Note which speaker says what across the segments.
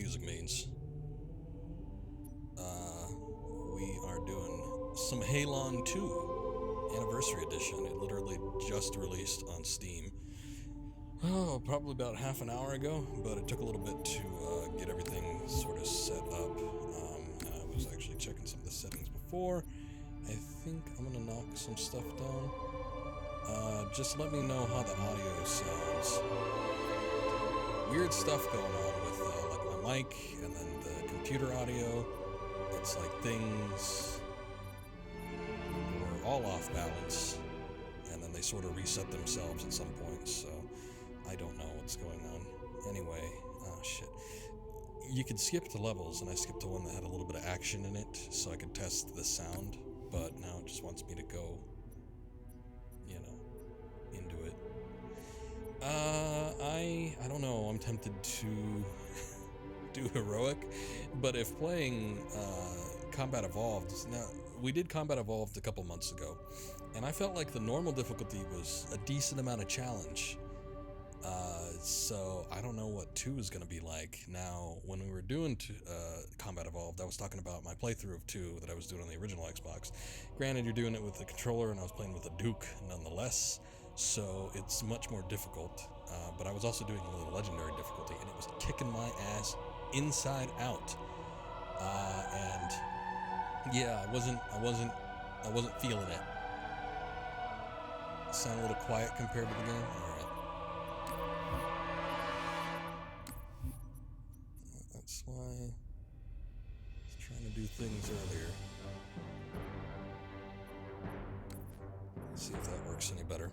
Speaker 1: music means. We are doing some Halo 2 Anniversary Edition. It literally just released on Steam. Oh, probably about half an hour ago, but it took a little bit to get everything sort of set up. And I was actually checking some of the settings before. I think I'm gonna knock some stuff down. Just let me know how the audio sounds. Weird stuff going on with like my mic and then the computer audio. It's like things were all off balance, and then they sort of reset themselves at some point, so I don't know what's going on. Anyway, oh shit. You could skip the levels, and I skipped the one that had a little bit of action in it, so I could test the sound, but now it just wants me to go, into it. I don't know, I'm tempted to do heroic, but if playing Combat Evolved, now we did Combat Evolved a couple months ago, and I felt like the normal difficulty was a decent amount of challenge. So I don't know what 2 is going to be like. Now, when we were doing Combat Evolved, I was talking about my playthrough of 2 that I was doing on the original Xbox. Granted, you're doing it with the controller, and I was playing with a Duke nonetheless, so it's much more difficult. But I was also doing it with a legendary difficulty, and it was kicking my ass inside out. And yeah, I wasn't feeling it. Sound a little quiet compared to the game? Alright. That's why I was trying to do things earlier. Let's see if that works any better.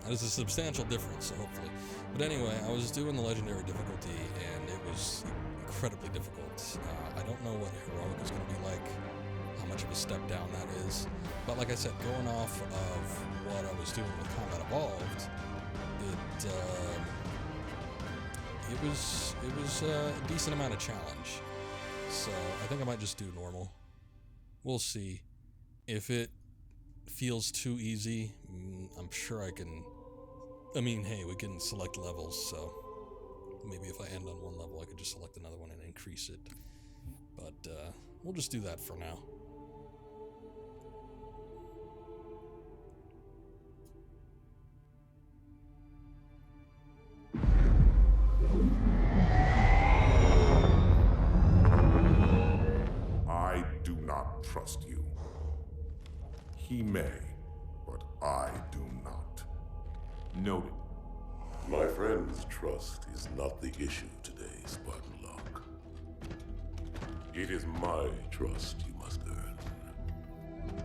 Speaker 1: That is a substantial difference, so hopefully. But anyway, I was doing the legendary difficulty, and it was incredibly difficult. I don't know what heroic is going to be like, how much of a step down that is. But like I said, going off of what I was doing with Combat Evolved, it was a decent amount of challenge. So I think I might just do normal. We'll see. If it feels too easy, I'm sure I can. I mean, hey, we can select levels, so maybe if I end on one level, I could just select another one and increase it. But we'll just do that for now.
Speaker 2: I do not trust you. He may, but I do not.
Speaker 3: Noted.
Speaker 4: My friend's trust is not the issue today, Spartan Locke. It is my trust you must earn.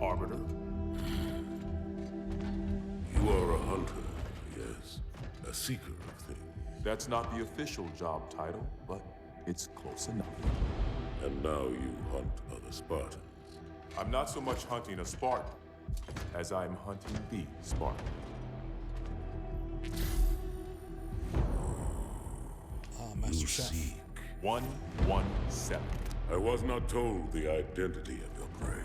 Speaker 3: Arbiter.
Speaker 4: You are a hunter, yes. A seeker of things.
Speaker 3: That's not the official job title, but it's close enough.
Speaker 4: And now you hunt other Spartans.
Speaker 3: I'm not so much hunting a Spartan as I'm hunting the Spartan.
Speaker 1: Master
Speaker 4: You
Speaker 1: Chef.
Speaker 4: seek.
Speaker 3: 117.
Speaker 4: I was not told the identity of your prey.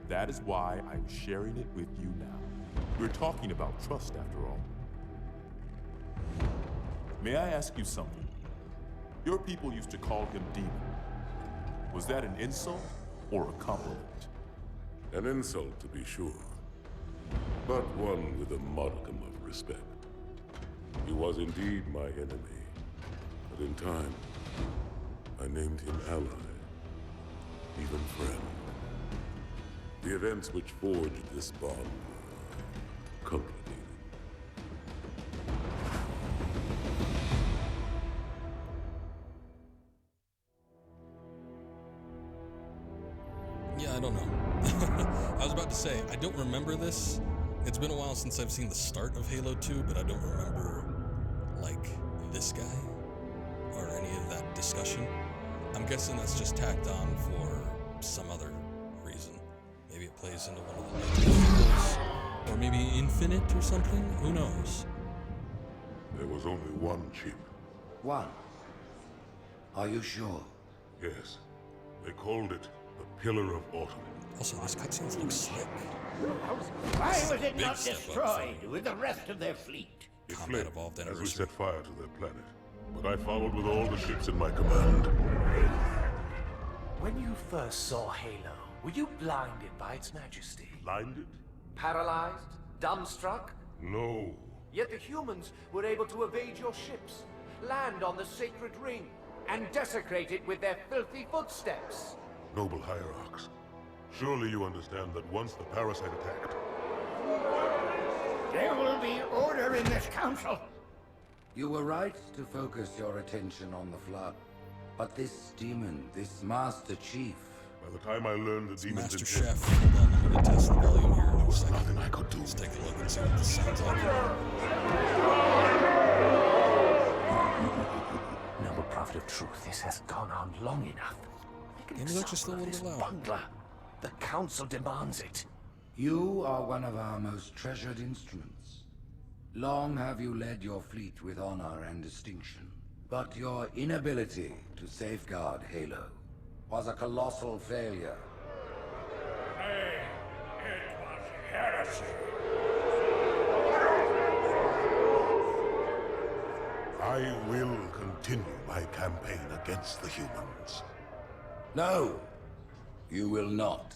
Speaker 3: That is why I'm sharing it with you now. We're talking about trust, after all. May I ask you something? Your people used to call him Demon. Was that an insult or a compliment?
Speaker 4: An insult, to be sure, but one with a modicum of respect. He was indeed my enemy, but in time, I named him ally, even friend. The events which forged this bond were complicated.
Speaker 1: Yeah, I don't know. I was about to say, I don't remember this. It's been a while since I've seen the start of Halo 2, but I don't remember, like, this guy or any of that discussion. I'm guessing that's just tacked on for some other reason. Maybe it plays into one of the later sequels, or maybe Infinite or something. Who knows?
Speaker 4: There was only one chip.
Speaker 5: One? Are you sure?
Speaker 4: Yes, they called it the Pillar of Autumn.
Speaker 1: Also, these cutscenes look slick.
Speaker 5: Why was it
Speaker 1: Big
Speaker 5: not
Speaker 1: step up
Speaker 5: destroyed with the rest of their fleet?
Speaker 4: It
Speaker 1: Combat
Speaker 4: fled
Speaker 1: Evolved
Speaker 4: as we
Speaker 1: Anniversary.
Speaker 4: set fire to their planet. But I followed with all the ships in my command.
Speaker 6: When you first saw Halo, were you blinded by its majesty?
Speaker 4: Blinded?
Speaker 6: Paralyzed? Dumbstruck?
Speaker 4: No.
Speaker 6: Yet the humans were able to evade your ships, land on the sacred ring, and desecrate it with their filthy footsteps.
Speaker 4: Noble hierarchs, surely you understand that once the parasite attacked,
Speaker 5: There will be order in this council.
Speaker 7: You were right to focus your attention on the Flood. But this demon, this Master Chief...
Speaker 4: by the time I learned the demon's
Speaker 1: Master
Speaker 4: intent,
Speaker 1: Chef. Hold on, I'm gonna test the volume here.
Speaker 4: there was nothing I could do.
Speaker 1: Let's take a look and see what this sounds like.
Speaker 6: Noble prophet of truth, this has gone on long enough. Make an
Speaker 1: Maybe that's just a
Speaker 6: example of
Speaker 1: little
Speaker 6: this
Speaker 1: bit loud.
Speaker 6: bungler. The council demands it.
Speaker 7: You are one of our most treasured instruments. Long have you led your fleet with honor and distinction. But your inability to safeguard Halo was a colossal failure.
Speaker 5: Hey, it was heresy.
Speaker 4: I will continue my campaign against the humans.
Speaker 7: No, you will not.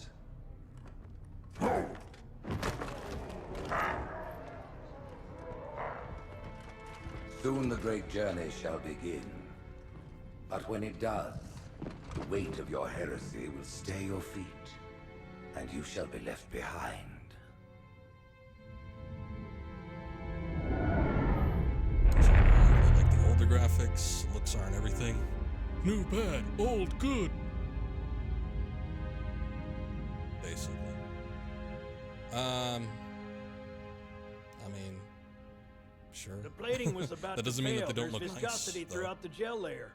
Speaker 7: Soon the great journey shall begin. But when it does, the weight of your heresy will stay your feet, and you shall be left behind.
Speaker 1: I like the older graphics, looks aren't everything. New bad, old good. Basically. I mean, sure.
Speaker 8: The plating was about
Speaker 1: That doesn't
Speaker 8: to
Speaker 1: mean
Speaker 8: fail.
Speaker 1: that they don't
Speaker 8: There's
Speaker 1: look
Speaker 8: viscosity
Speaker 1: nice, though.
Speaker 8: throughout the gel layer.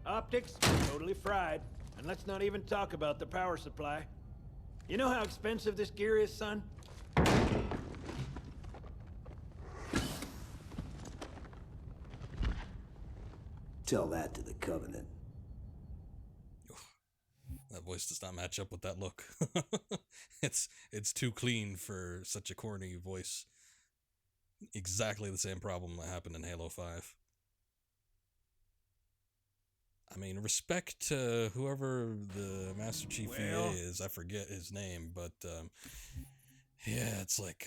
Speaker 8: Optics, totally fried. And let's not even talk about the power supply. You know how expensive this gear is, son?
Speaker 9: Tell that to the Covenant.
Speaker 1: That voice does not match up with that look. It's too clean for such a corny voice. Exactly the same problem that happened in Halo 5. I mean, respect to whoever the Master Chief
Speaker 8: Well-
Speaker 1: EA is. I forget his name, but yeah, it's like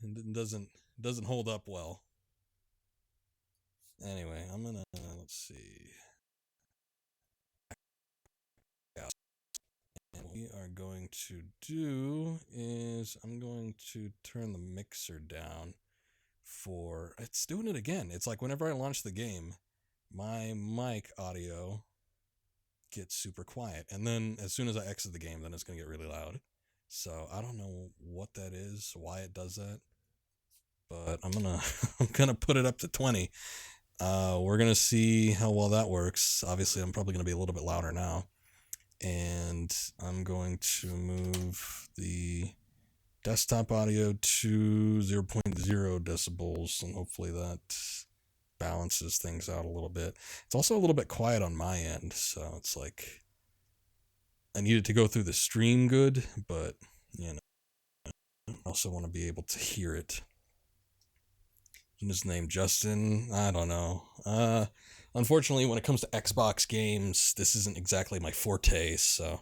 Speaker 1: it doesn't hold up well. Anyway, I'm gonna let's see. And what we are going to do is I'm going to turn the mixer down for it's doing it again. It's like whenever I launch the game, my mic audio gets super quiet, and then as soon as I exit the game, then it's gonna get really loud. So I don't know what that is, why it does that, but I'm gonna put it up to 20. We're gonna see how well that works. Obviously, I'm probably gonna be a little bit louder now, and I'm going to move the desktop audio to 0.0 decibels, and hopefully that balances things out a little bit. It's also a little bit quiet on my end, so it's like I need it to go through the stream good, but you know, I also want to be able to hear it. And his name Justin, I don't know. Unfortunately, when it comes to Xbox games, this isn't exactly my forte, so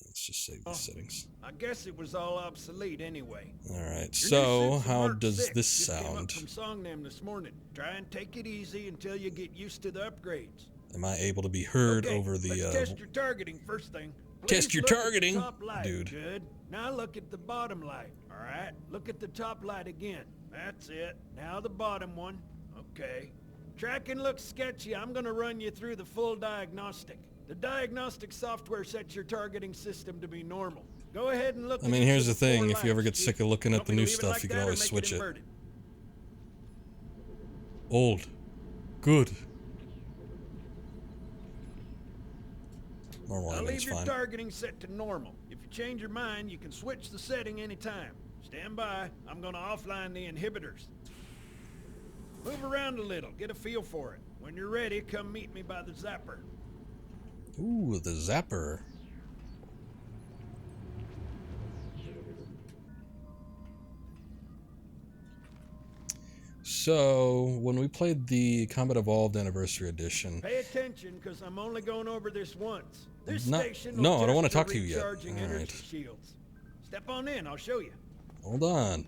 Speaker 1: let's just save these settings.
Speaker 8: I guess it was all obsolete anyway.
Speaker 1: All right,
Speaker 8: Your new
Speaker 1: so
Speaker 8: ship's a
Speaker 1: how
Speaker 8: Mark
Speaker 1: does
Speaker 8: 6.
Speaker 1: this
Speaker 8: Just came up
Speaker 1: sound?
Speaker 8: from Songnam this morning. Try and take it easy until you get used to the upgrades.
Speaker 1: Am I able to be heard
Speaker 8: Okay,
Speaker 1: over the
Speaker 8: let's test your targeting first thing.
Speaker 1: Test
Speaker 8: Please
Speaker 1: your
Speaker 8: look at the
Speaker 1: targeting?
Speaker 8: top light.
Speaker 1: Dude.
Speaker 8: Good. Now look at the bottom light. All right. Look at the top light again. That's it. Now the bottom one. Okay. Tracking looks sketchy. I'm gonna run you through the full diagnostic. The diagnostic software sets your targeting system to be normal. Go ahead and look.
Speaker 1: I mean,
Speaker 8: at
Speaker 1: here's
Speaker 8: the
Speaker 1: the thing,
Speaker 8: 4
Speaker 1: if you ever
Speaker 8: lights,
Speaker 1: get sick of looking at
Speaker 8: Want
Speaker 1: the
Speaker 8: me to
Speaker 1: new
Speaker 8: leave it
Speaker 1: stuff,
Speaker 8: like
Speaker 1: you can
Speaker 8: that or
Speaker 1: always
Speaker 8: make
Speaker 1: switch it.
Speaker 8: inverted?
Speaker 1: Old. Good. Normal
Speaker 8: I'll
Speaker 1: ending's
Speaker 8: leave your
Speaker 1: fine.
Speaker 8: targeting set to normal. If you change your mind, you can switch the setting anytime. Stand by. I'm gonna offline the inhibitors. Move around a little. Get a feel for it. When you're ready, come meet me by the zapper.
Speaker 1: Ooh, the zapper. So, when we played the Combat Evolved Anniversary Edition...
Speaker 8: Pay attention, because I'm only going over this once. This
Speaker 1: No,
Speaker 8: station
Speaker 1: no,
Speaker 8: will
Speaker 1: I don't want
Speaker 8: test
Speaker 1: to talk
Speaker 8: the
Speaker 1: to you yet.
Speaker 8: recharging
Speaker 1: All
Speaker 8: energy
Speaker 1: right.
Speaker 8: shields. Step on in, I'll show you.
Speaker 1: Hold on.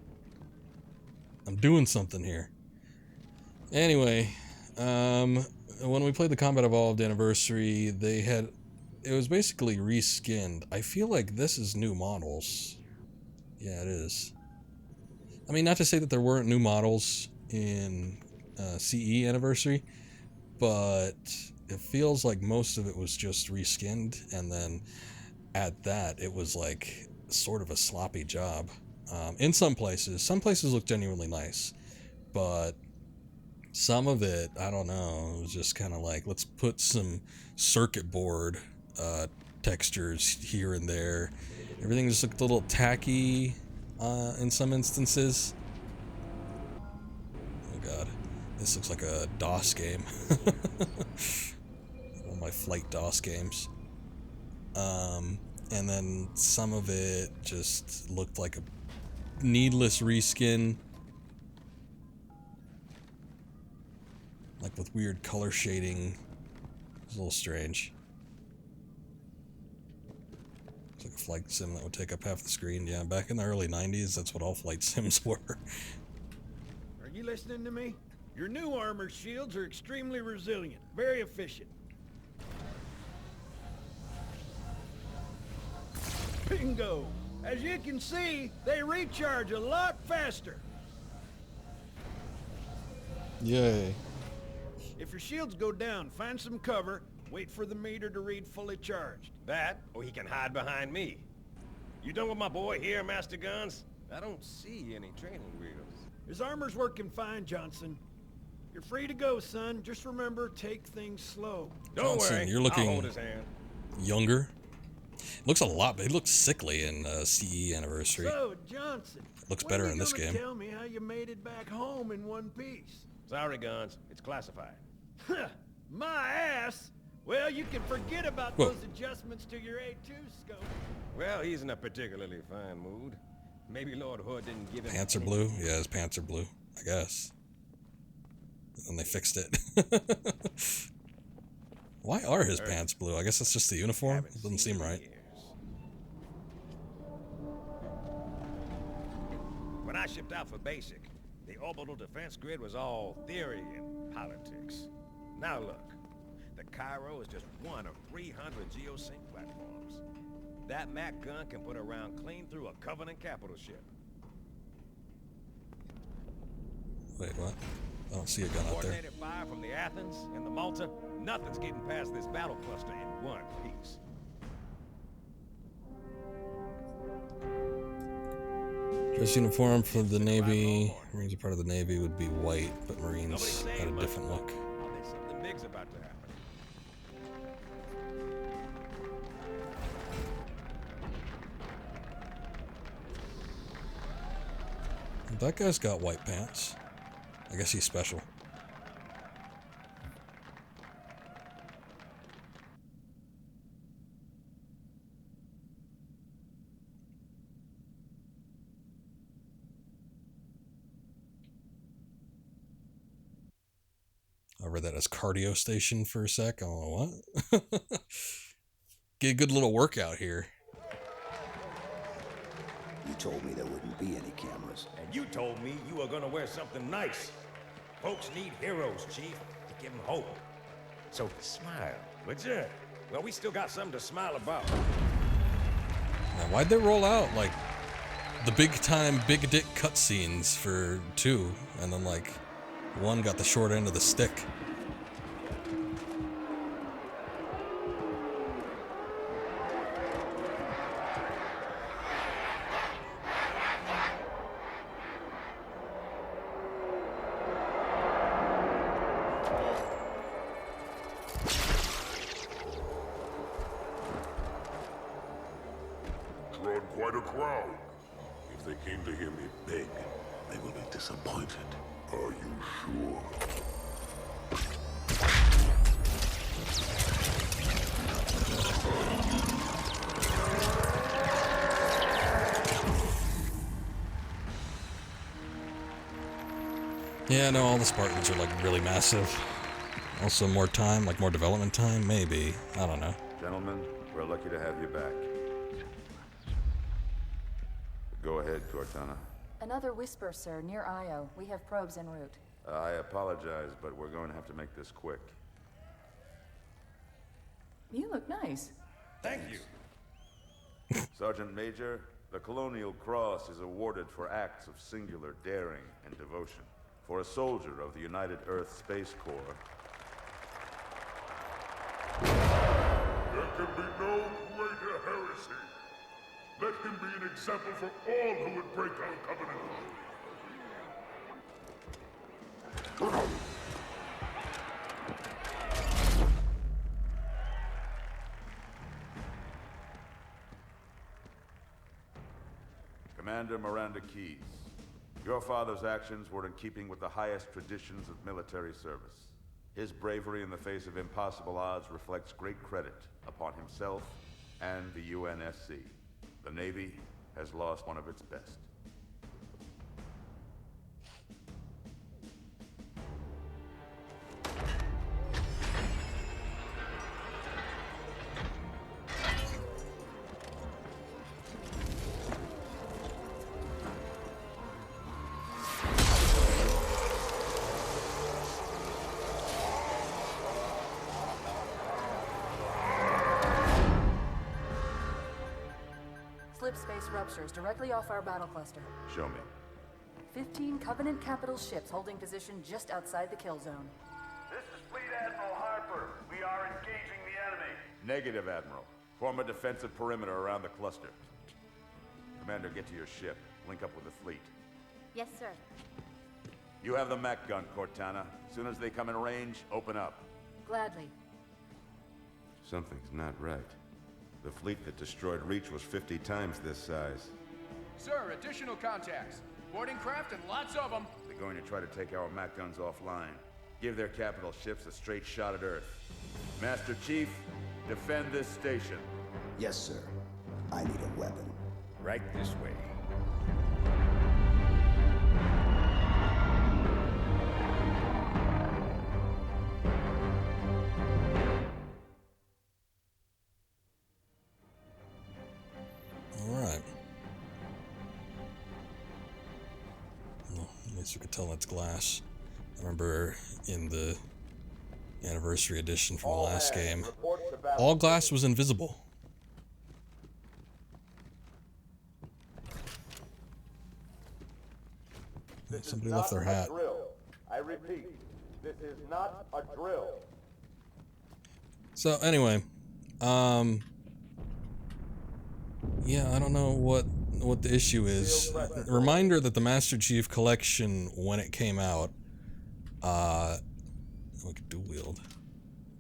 Speaker 1: I'm doing something here. Anyway, when we played the Combat Evolved Anniversary, it was basically reskinned. I feel like this is new models. Yeah, it is. I mean, not to say that there weren't new models in CE Anniversary, but it feels like most of it was just reskinned, and then at that, it was like sort of a sloppy job. In some places look genuinely nice, but some of it, I don't know, it was just kind of like, let's put some circuit board textures here and there. Everything just looked a little tacky in some instances. Oh god, this looks like a DOS game. One of my flight DOS games. And then some of it just looked like a needless reskin. Like with weird color shading. It's a little strange. It's like a flight sim that would take up half the screen. Yeah, back in the early 90s, that's what all flight sims were.
Speaker 8: Are you listening to me? Your new armor shields are extremely resilient, very efficient. Bingo! As you can see, they recharge a lot faster.
Speaker 1: Yay.
Speaker 8: If your shields go down, find some cover, wait for the meter to read fully charged.
Speaker 10: That, or he can hide behind me. You done with my boy here, Master Guns? I don't see any training wheels.
Speaker 8: His armor's working fine, Johnson. You're free to go, son. Just remember, take things slow.
Speaker 10: Don't
Speaker 1: Johnson,
Speaker 10: worry,
Speaker 1: you're
Speaker 10: I'll
Speaker 1: looking
Speaker 10: hold his hand.
Speaker 1: younger. Looks a lot, but he looks sickly in CE Anniversary.
Speaker 8: So, Johnson,
Speaker 1: Looks better in this game.
Speaker 8: Tell me how you made it back home in one piece.
Speaker 10: Sorry, Guns. It's classified.
Speaker 8: My ass! Well, you can forget about
Speaker 1: Whoa.
Speaker 8: those adjustments to your A2 scope.
Speaker 10: Well, he's in a particularly fine mood. Maybe Lord Hood didn't give him...
Speaker 1: Pants are blue? Yeah, his pants are blue, I guess. And they fixed it. Why are his pants blue? I guess that's just the uniform. It doesn't seem right.
Speaker 10: When I shipped out for basic, the orbital defense grid was all theory and politics. Now look, the Cairo is just one of 300 geosync platforms. That Mac gun can put a round clean through a Covenant capital ship.
Speaker 1: Wait, what? I don't see a gun out there.
Speaker 10: Coordinated fire from the Athens and the Malta, nothing's getting past this battle cluster in one piece.
Speaker 1: Dress uniform for the Navy. Marines are part of the Navy would be white, but Marines had a different look.
Speaker 10: Oh, there's something big's about to happen.
Speaker 1: That guy's got white pants. I guess he's special. I read that as cardio station for a sec. I don't know what. Get a good little workout here.
Speaker 9: You told me there wouldn't be any cameras.
Speaker 10: And you told me you were gonna wear something nice. Folks need heroes, Chief, to give them hope. So smile, would you? Well, we still got something to smile about.
Speaker 1: Now, why'd they roll out, like, the big-time, big-dick cutscenes for 2, and then, like, 1 got the short end of the stick?
Speaker 4: Drawn quite a crowd. If they came to hear me beg, they will be disappointed. Are you sure?
Speaker 1: Yeah, no, all the Spartans are like really massive. Also more time, like more development time, maybe. I don't know.
Speaker 11: Gentlemen, we're lucky to have you back. Go ahead, Cortana.
Speaker 12: Another whisper, sir, near Io. We have probes en route.
Speaker 11: I apologize, but we're going to have to make this quick.
Speaker 12: You look nice.
Speaker 10: Thank you.
Speaker 11: Sergeant Major, the Colonial Cross is awarded for acts of singular daring and devotion. For a soldier of the United Earth Space Corps.
Speaker 2: There can be no greater heresy. Let him be an example for all who would break our covenant.
Speaker 11: Commander Miranda Keyes, your father's actions were in keeping with the highest traditions of military service. His bravery in the face of impossible odds reflects great credit upon himself and the UNSC. The Navy has lost one of its best.
Speaker 12: Slip space ruptures directly off our battle cluster.
Speaker 11: Show me.
Speaker 12: 15 Covenant capital ships holding position just outside the kill zone.
Speaker 13: This is Fleet Admiral Harper. We are engaging the enemy.
Speaker 11: Negative, Admiral. Form a defensive perimeter around the cluster. Commander, get to your ship. Link up with the fleet.
Speaker 14: Yes, sir.
Speaker 11: You have the Mac gun, Cortana. As soon as they come in range, open up.
Speaker 12: Gladly.
Speaker 11: Something's not right. The fleet that destroyed Reach was 50 times this size.
Speaker 15: Sir, additional contacts. Boarding craft and lots of them.
Speaker 11: They're going to try to take our Mac guns offline. Give their capital ships a straight shot at Earth. Master Chief, defend this station.
Speaker 9: Yes, sir. I need a weapon.
Speaker 10: Right this way.
Speaker 1: Alright. Well, at least you could tell that's glass. I remember in the anniversary edition from the last game, all glass was invisible. Somebody left their hat.
Speaker 6: I repeat, this is not a drill.
Speaker 1: So anyway, yeah, I don't know what the issue is. A reminder that the Master Chief Collection, when it came out, we could dual wield.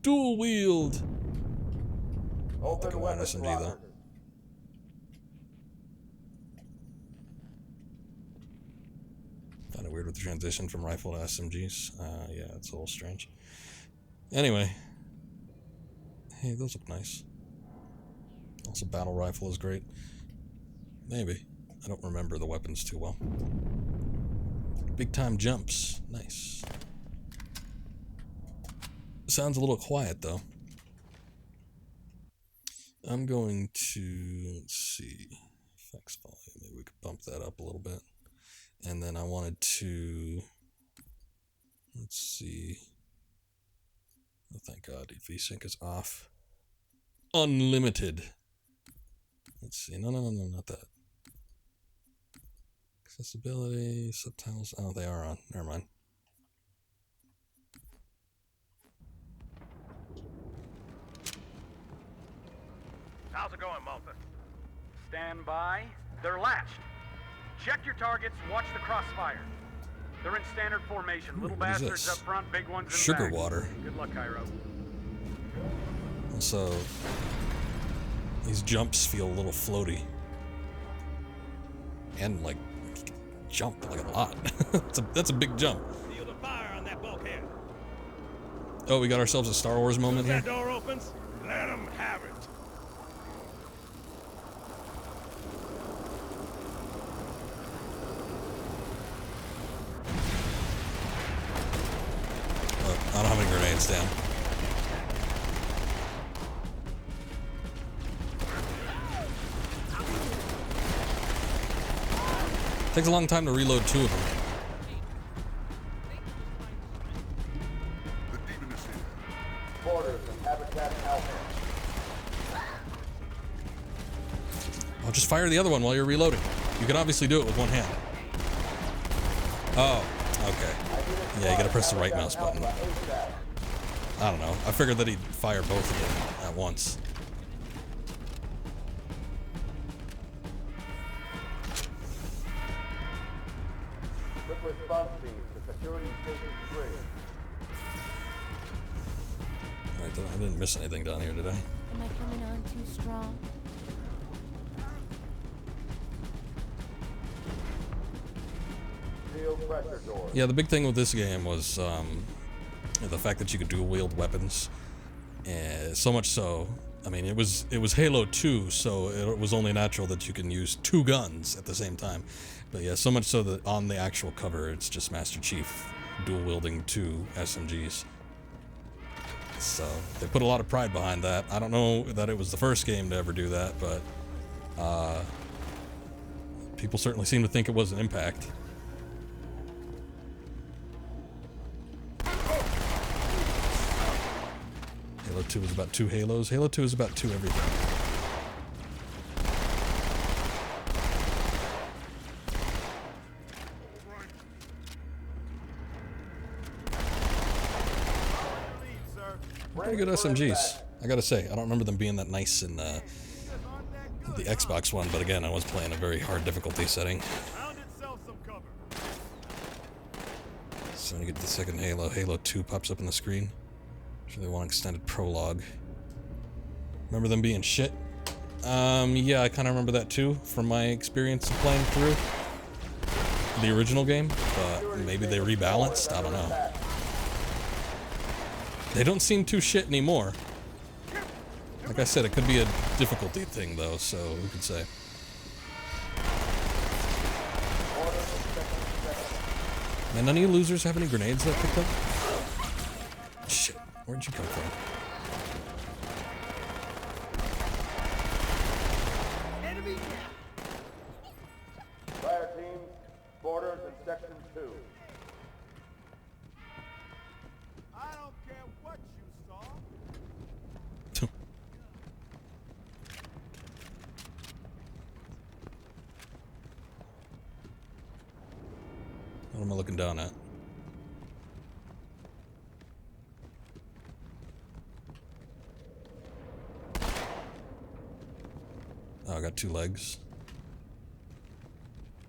Speaker 1: Dual wield.
Speaker 6: Open weapon
Speaker 1: SMG though. Kind of weird with the transition from rifle to SMGs. Yeah, it's a little strange. Anyway, hey, those look nice. Also, battle rifle is great. Maybe. I don't remember the weapons too well. Big time jumps. Nice. Sounds a little quiet, though. I'm going to, let's see, effects volume. Maybe we could bump that up a little bit. And then I wanted to, let's see. Oh, thank God, VSync is off. Unlimited. Let's see. No, not that. Accessibility, subtitles. Oh, they are on. Never mind.
Speaker 13: How's it going, Malta? Stand by. They're latched. Check your targets, watch the crossfire. They're in standard formation. Little
Speaker 1: What is
Speaker 13: bastards
Speaker 1: this?
Speaker 13: up front, big ones in the
Speaker 1: Sugar
Speaker 13: back.
Speaker 1: water.
Speaker 13: Good luck, Cairo.
Speaker 1: Also, these jumps feel a little floaty. And, like, jump like a lot. That's a big jump.
Speaker 8: Feel the fire on that bulkhead.
Speaker 1: Oh, we got ourselves a Star Wars moment here.
Speaker 8: That door opens. Let them have it.
Speaker 1: Takes a long time to reload 2 of them.
Speaker 2: The demon is here.
Speaker 6: Orders and Habitat Alpha.
Speaker 1: I'll just fire the other one while you're reloading. You can obviously do it with one hand. Oh, okay. Yeah, you gotta press the right mouse button. I don't know. I figured that he'd fire both of them at once.
Speaker 6: Quick response team to security station 3.
Speaker 1: Alright, I didn't miss anything down here, did I?
Speaker 14: Am I coming on too strong?
Speaker 6: Seal pressure door.
Speaker 1: Yeah, the big thing with this game was the fact that you could dual wield weapons. So much so, I mean, it was Halo 2, so it was only natural that you can use 2 guns at the same time. But yeah, so much so that on the actual cover, it's just Master Chief dual wielding 2 SMGs. So they put a lot of pride behind that. I don't know that it was the first game to ever do that, but people certainly seem to think it was an impact. Halo 2 was about 2 Halos. Halo 2 is about 2 everything. Pretty good SMGs, I gotta say. I don't remember them being that nice in the Xbox One, but again, I was playing a very hard difficulty setting. So when you get to the second Halo, Halo 2 pops up on the screen. Sure they want extended prologue. Remember them being shit? Yeah, I kind of remember that too from my experience of playing through the original game, but maybe they rebalanced, I don't know. They don't seem too shit anymore. Like I said, it could be a difficulty thing though, so who could say? Man, none of you losers have any grenades that I picked up? Shit, where'd you come from?
Speaker 6: Enemy! Fire teams, borders in section 2.
Speaker 5: I don't care what you saw.
Speaker 1: What am I looking down at? Oh, I got 2 legs.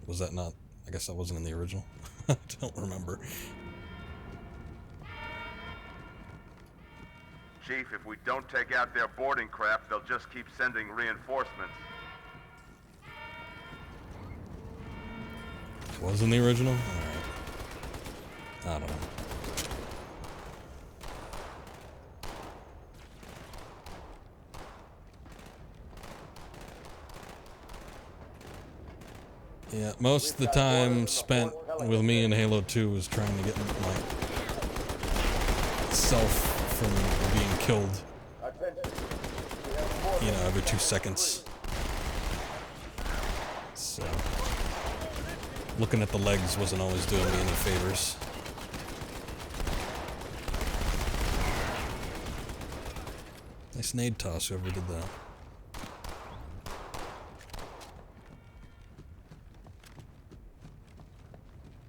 Speaker 1: Was that not? I guess that wasn't in the original. I don't remember.
Speaker 11: Chief, if we don't take out their boarding craft, they'll just keep sending reinforcements.
Speaker 1: Was in the original? Alright. I don't know. Yeah, most of the time spent with me in Halo 2 was trying to get myself from being killed, you know, every 2 seconds. So, looking at the legs wasn't always doing me any favors. Nice nade toss, whoever did that.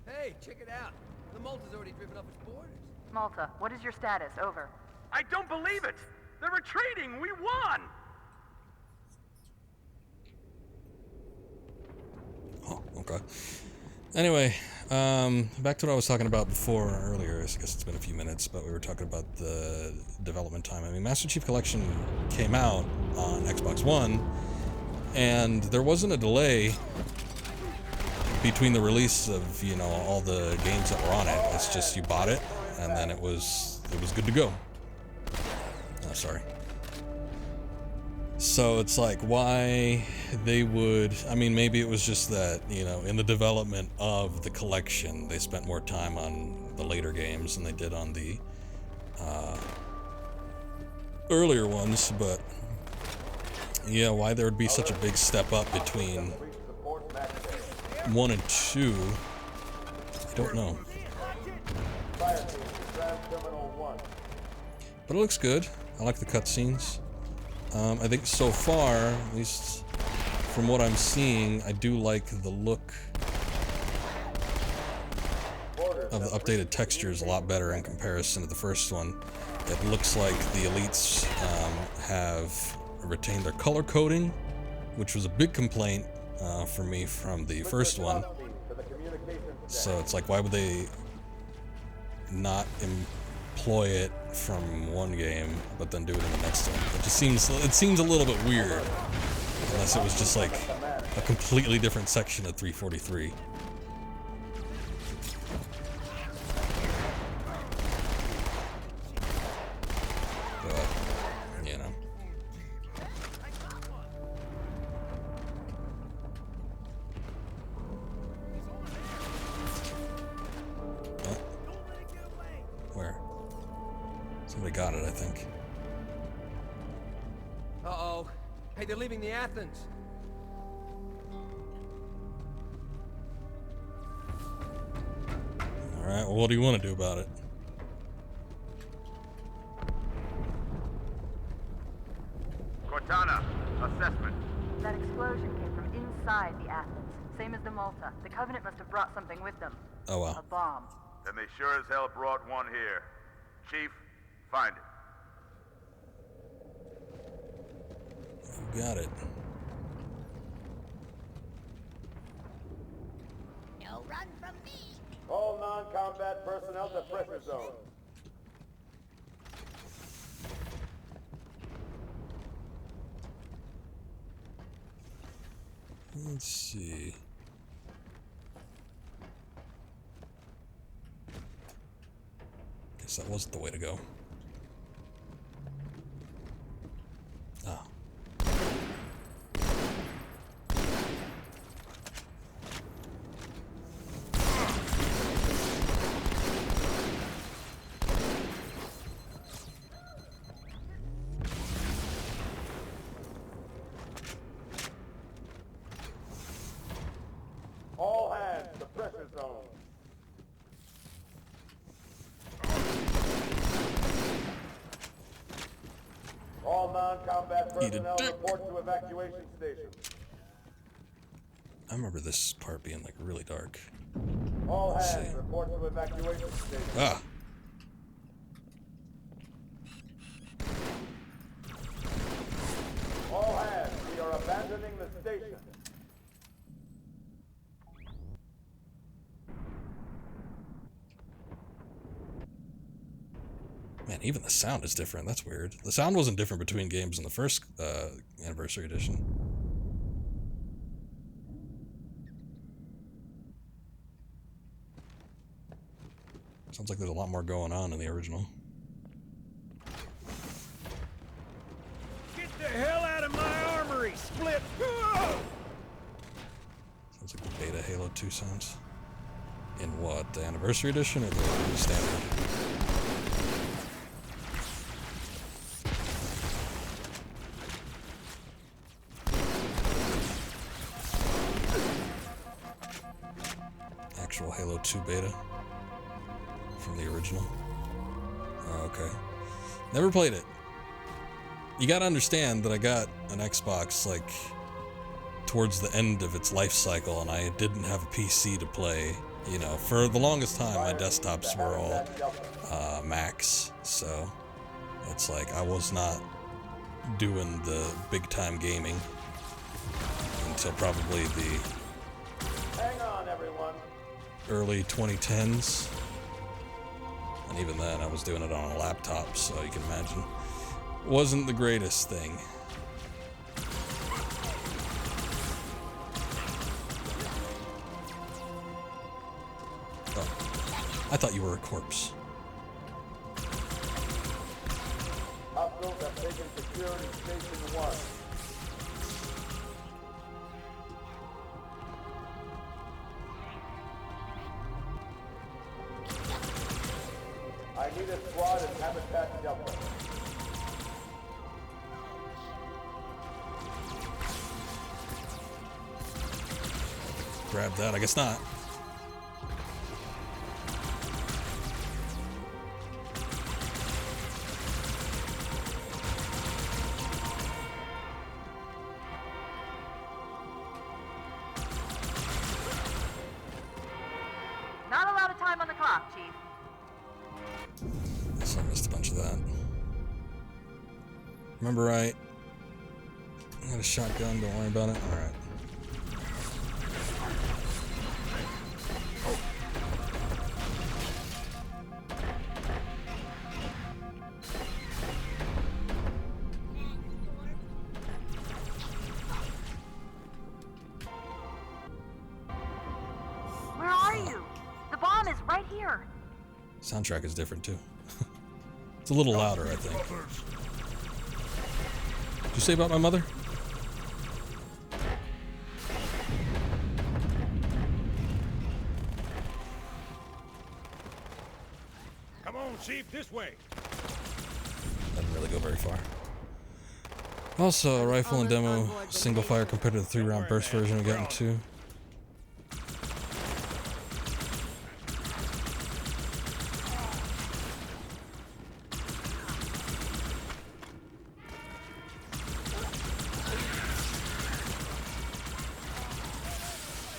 Speaker 16: Hey, check it out. The Malta's already driven up its borders.
Speaker 12: Malta, what is your status? Over.
Speaker 13: I don't believe it! They're retreating! We won!
Speaker 1: Oh, okay. Anyway, back to what I was talking about before earlier. I guess it's been a few minutes, but we were talking about the development time. I mean, Master Chief Collection came out on Xbox One, and there wasn't a delay between the release of, you know, all the games that were on it. It's just you bought it, and then it was good to go. Oh, sorry. So it's like, why they would, I mean, maybe it was just that, you know, in the development of the collection, they spent more time on the later games than they did on the earlier ones, but yeah, why there would be such a big step up between 1 and 2. I don't know. But it looks good. I like the cutscenes. I think so far, at least from what I'm seeing, I do like the look of the updated textures a lot better in comparison to the first one. It looks like the elites have retained their color coding, which was a big complaint for me from the first one. So it's like, why would they not employ it from one game but then do it in the next one? It just seems a little bit weird, unless it was just like a completely different section of 343. Got it, I think.
Speaker 16: Uh-oh. Hey, they're leaving the Athens.
Speaker 1: Alright, well, what do you want to do about it?
Speaker 17: Cortana, assessment.
Speaker 12: That explosion came from inside the Athens. Same as the Malta. The Covenant must have brought something with them.
Speaker 1: Oh, wow.
Speaker 12: A bomb.
Speaker 17: Then they sure as hell brought one here. Chief, find it.
Speaker 1: You got it.
Speaker 14: No run from me.
Speaker 18: All non-combat personnel to pressure zone.
Speaker 1: Let's see. Guess that wasn't the way to go. Ah.
Speaker 18: All hands to pressure zone. All non-combat personnel report to evacuation station.
Speaker 1: I remember this part being like really dark.
Speaker 18: All hands report to evacuation station.
Speaker 1: Ah.
Speaker 18: All hands, we are abandoning the station.
Speaker 1: Man, even the sound is different. That's weird. The sound wasn't different between games in the first Anniversary Edition. Sounds like there's a lot more going on in the original.
Speaker 8: Get the hell out of my armory, Split!
Speaker 1: Sounds like the beta Halo 2 sounds. In what, the Anniversary Edition or the standard? Actual Halo 2 beta from the original. Oh, okay. Never played it. You gotta understand that I got an Xbox like towards the end of its life cycle, and I didn't have a PC to play. You know, for the longest time, my desktops were all Macs, so it's like I was not doing the big time gaming until probably the
Speaker 18: Hang on, everyone.
Speaker 1: early 2010s. And even then, I was doing it on a laptop, so you can imagine. Wasn't the greatest thing. Oh, I thought you were a corpse.
Speaker 18: Hostiles have taken security station 1. I need a squad in Habitat Delta.
Speaker 1: grab that. I guess not.
Speaker 12: Not a lot of time on the clock, Chief.
Speaker 1: So I missed a bunch of that. Remember right? I got a shotgun, don't worry about it. Alright.
Speaker 12: Where are you? The bomb is right here.
Speaker 1: Soundtrack is different too. It's a little louder, I think. Did you say about my mother?
Speaker 10: Come on, Chief, this way.
Speaker 1: That didn't really go very far. Also, a rifle and demo, single fire compared to the 3-round burst version we got in 2.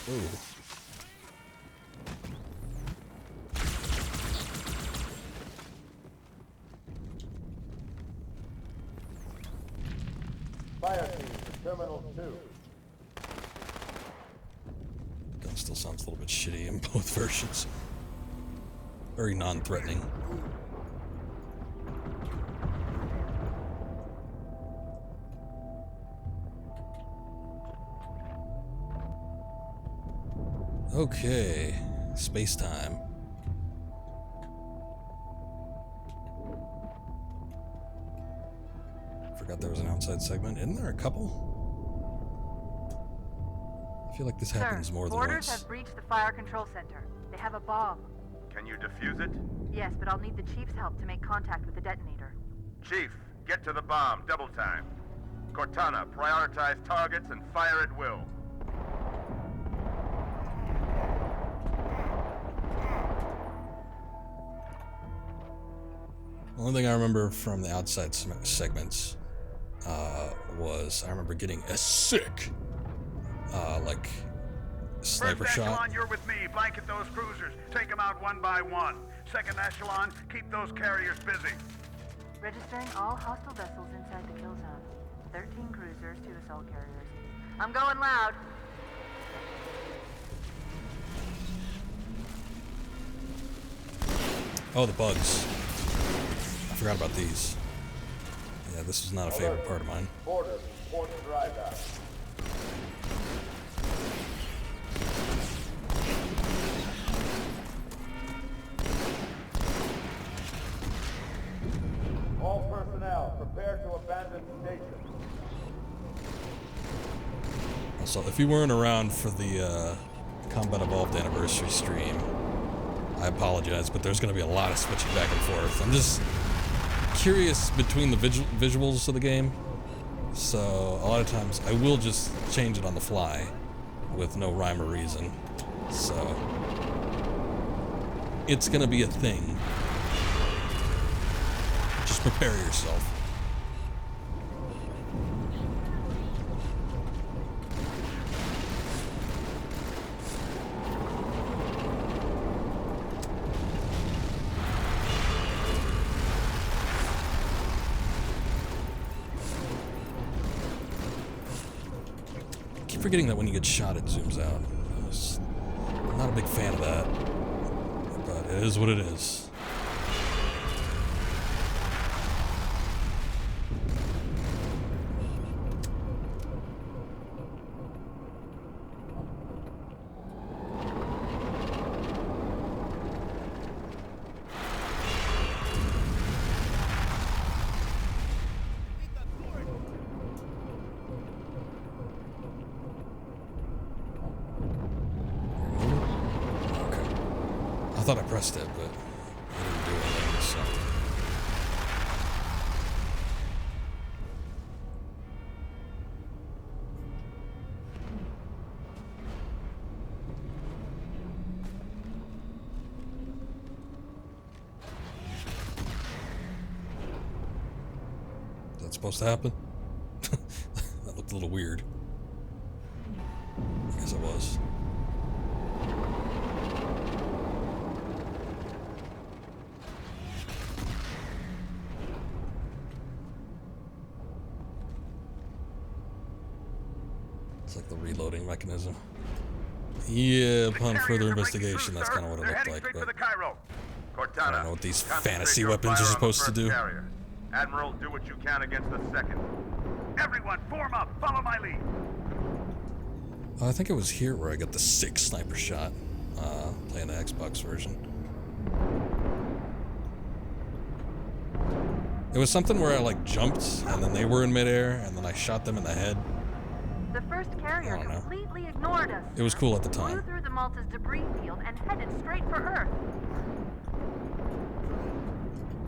Speaker 1: Ooh.
Speaker 18: Fire team to Terminal 2.
Speaker 1: Gun still sounds a little bit shitty in both versions. Very non-threatening. Okay, space time. Forgot there was an outside segment. Isn't there a couple? I feel like this happens more than
Speaker 12: Boarders
Speaker 1: once.
Speaker 12: have breached the fire control center. They have a bomb.
Speaker 17: Can you defuse it?
Speaker 12: Yes, but I'll need the Chief's help to make contact with the detonator.
Speaker 17: Chief, get to the bomb, double time. Cortana, prioritize targets and fire at will.
Speaker 1: The only thing I remember from the outside segments was I remember getting a sick, like, sniper
Speaker 13: First
Speaker 1: shot.
Speaker 13: echelon, you're with me. Blanket those cruisers. Take them out one by one. Second echelon, keep those carriers busy.
Speaker 12: Registering all hostile vessels inside the kill zone. 13 cruisers, 2 assault carriers. I'm going loud.
Speaker 1: Oh, the bugs. I forgot about these. Yeah, this was not a favorite part of mine.
Speaker 18: Boarders, port dry dock. All personnel, prepare to abandon station.
Speaker 1: Also, if you weren't around for the Combat Evolved anniversary stream, I apologize, but there's going to be a lot of switching back and forth. I'm just curious between the visuals of the game, so a lot of times I will just change it on the fly with no rhyme or reason. So it's going to be a thing. Just prepare yourself. Forgetting that when you get shot it zooms out. I'm not a big fan of that, but it is what it is. I thought I pressed it, but I didn't do anything, so. that supposed to happen? That looked a little weird. I guess it was. It's like the reloading mechanism. Yeah, upon further investigation, that's kind of what it looked like. But I don't know what these fantasy weapons are supposed to do.
Speaker 17: Admiral, do what you can against the second.
Speaker 13: Everyone, form up. Follow my lead.
Speaker 1: I think it was here where I got the sick sniper shot, playing the Xbox version. It was something where I like jumped and then they were in midair and then I shot them in the head.
Speaker 12: The first carrier completely ignored us.
Speaker 1: It was cool at the time.
Speaker 12: Flew through the Malta's debris field and headed straight for Earth.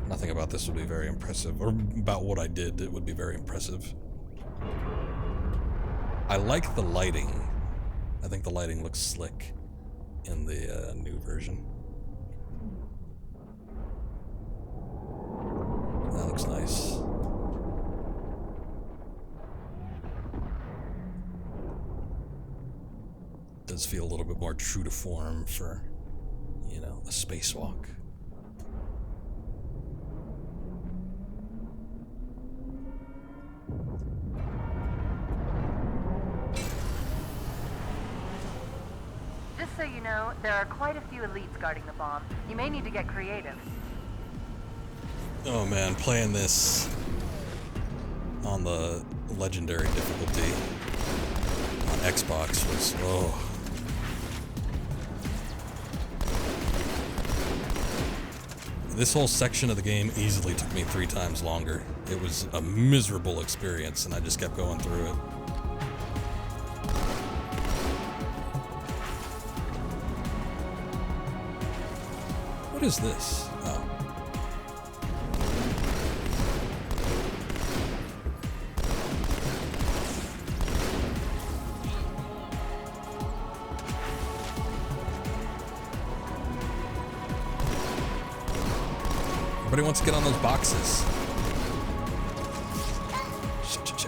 Speaker 1: Nothing about this would be very impressive, or about what I did, it would be very impressive. I like the lighting. I think the lighting looks slick in the new version. That looks nice. Does feel a little bit more true to form for, you know, a spacewalk.
Speaker 12: Just so you know, there are quite a few elites guarding the bomb. You may need to get creative.
Speaker 1: Oh man, playing this on the legendary difficulty on Xbox was, oh. This whole section of the game easily took me 3 times longer. It was a miserable experience and I just kept going through it. What is this? Oh. Everybody wants to get on those boxes. Shit.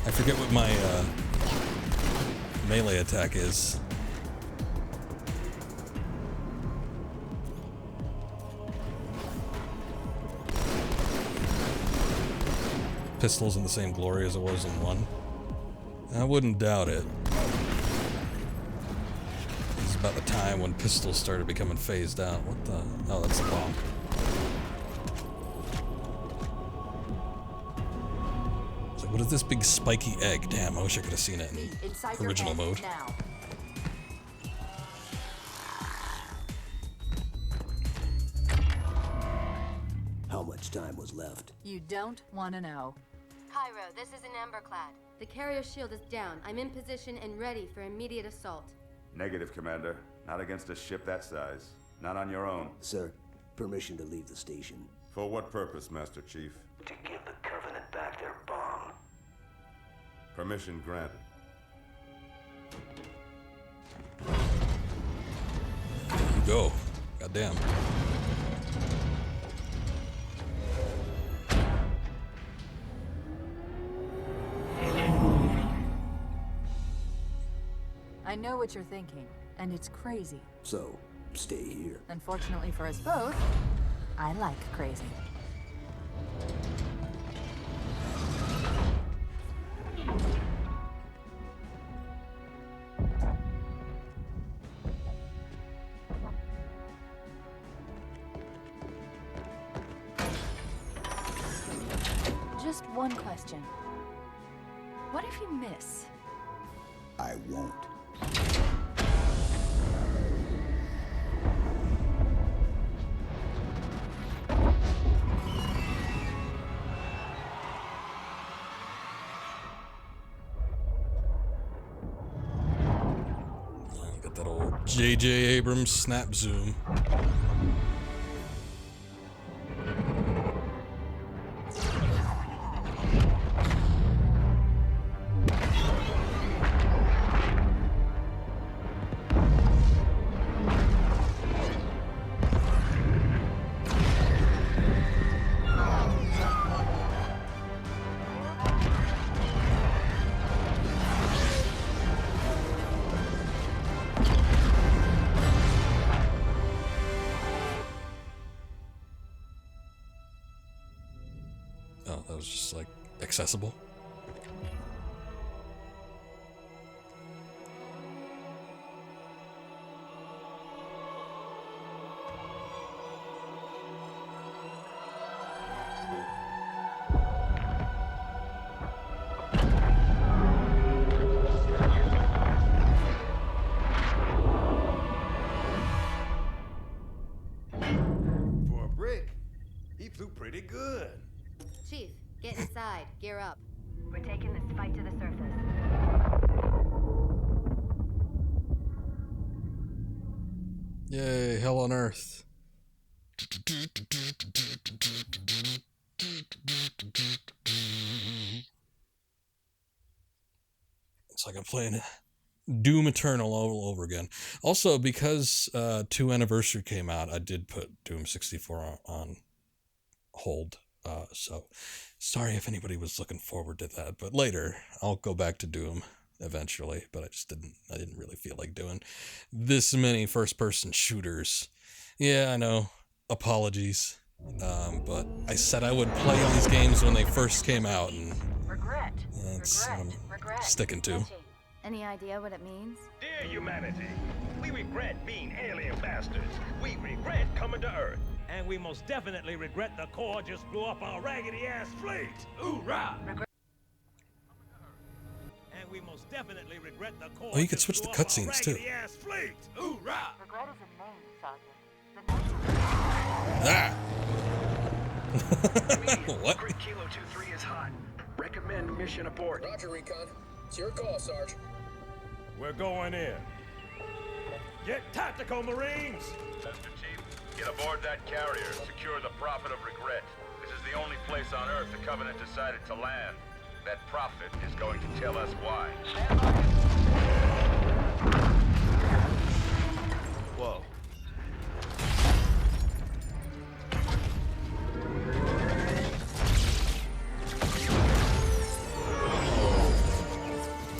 Speaker 1: I forget what my melee attack is. Pistol's in the same glory as it was in 1. I wouldn't doubt it. This is about the time when pistols started becoming phased out. What the? Oh, that's the bomb. So what is this big spiky egg? Damn, I wish I could have seen it in original mode.
Speaker 9: How much time was left?
Speaker 19: You don't want to know.
Speaker 20: Cairo, this is an Amberclad. The carrier shield is down. I'm in position and ready for immediate assault.
Speaker 11: Negative, Commander. Not against a ship that size. Not on your own.
Speaker 9: Sir, permission to leave the station.
Speaker 4: For what purpose, Master Chief?
Speaker 9: To give the Covenant back their bomb.
Speaker 4: Permission granted.
Speaker 1: There you go. Goddamn.
Speaker 19: I know what you're thinking, and it's crazy.
Speaker 9: So, stay here.
Speaker 19: Unfortunately for us both, I like crazy. Just one question. What if you miss?
Speaker 9: I won't.
Speaker 1: Got that old J.J. Abrams snap zoom. Oh, that was just like accessible.
Speaker 10: For a brick, he flew pretty good.
Speaker 20: Chief, get inside. Gear up.
Speaker 12: We're taking this fight to the surface.
Speaker 1: Yay, hell on Earth. It's like I'm playing Doom Eternal all over again. Also, because 2 Anniversary came out, I did put Doom 64 on hold. So sorry if anybody was looking forward to that, but later I'll go back to Doom eventually, but I didn't really feel like doing this many first-person shooters. Yeah, I know. Apologies. But I said I would play these games when they first came out, and that's what I'm sticking to.
Speaker 12: Any idea what it means?
Speaker 10: Dear humanity, we regret being alien bastards. We regret coming to Earth. And we most definitely regret the Corps just blew up our raggedy-ass fleet. Hoorah! And we most definitely regret the Corps.
Speaker 1: Oh, you could switch the cutscenes too.
Speaker 10: Fleet. Hoorah!
Speaker 12: Regret is a name, Sergeant.
Speaker 1: Ah! What?
Speaker 13: Grid Kilo 2-3 is hot. Recommend mission abort. Roger, Recon. It's your call, Sarge.
Speaker 10: We're going in. Get tactical, Marines!
Speaker 17: Master Chief, get aboard that carrier. Secure the Prophet of Regret. This is the only place on Earth the Covenant decided to land. That Prophet is going to tell us why.
Speaker 10: Whoa.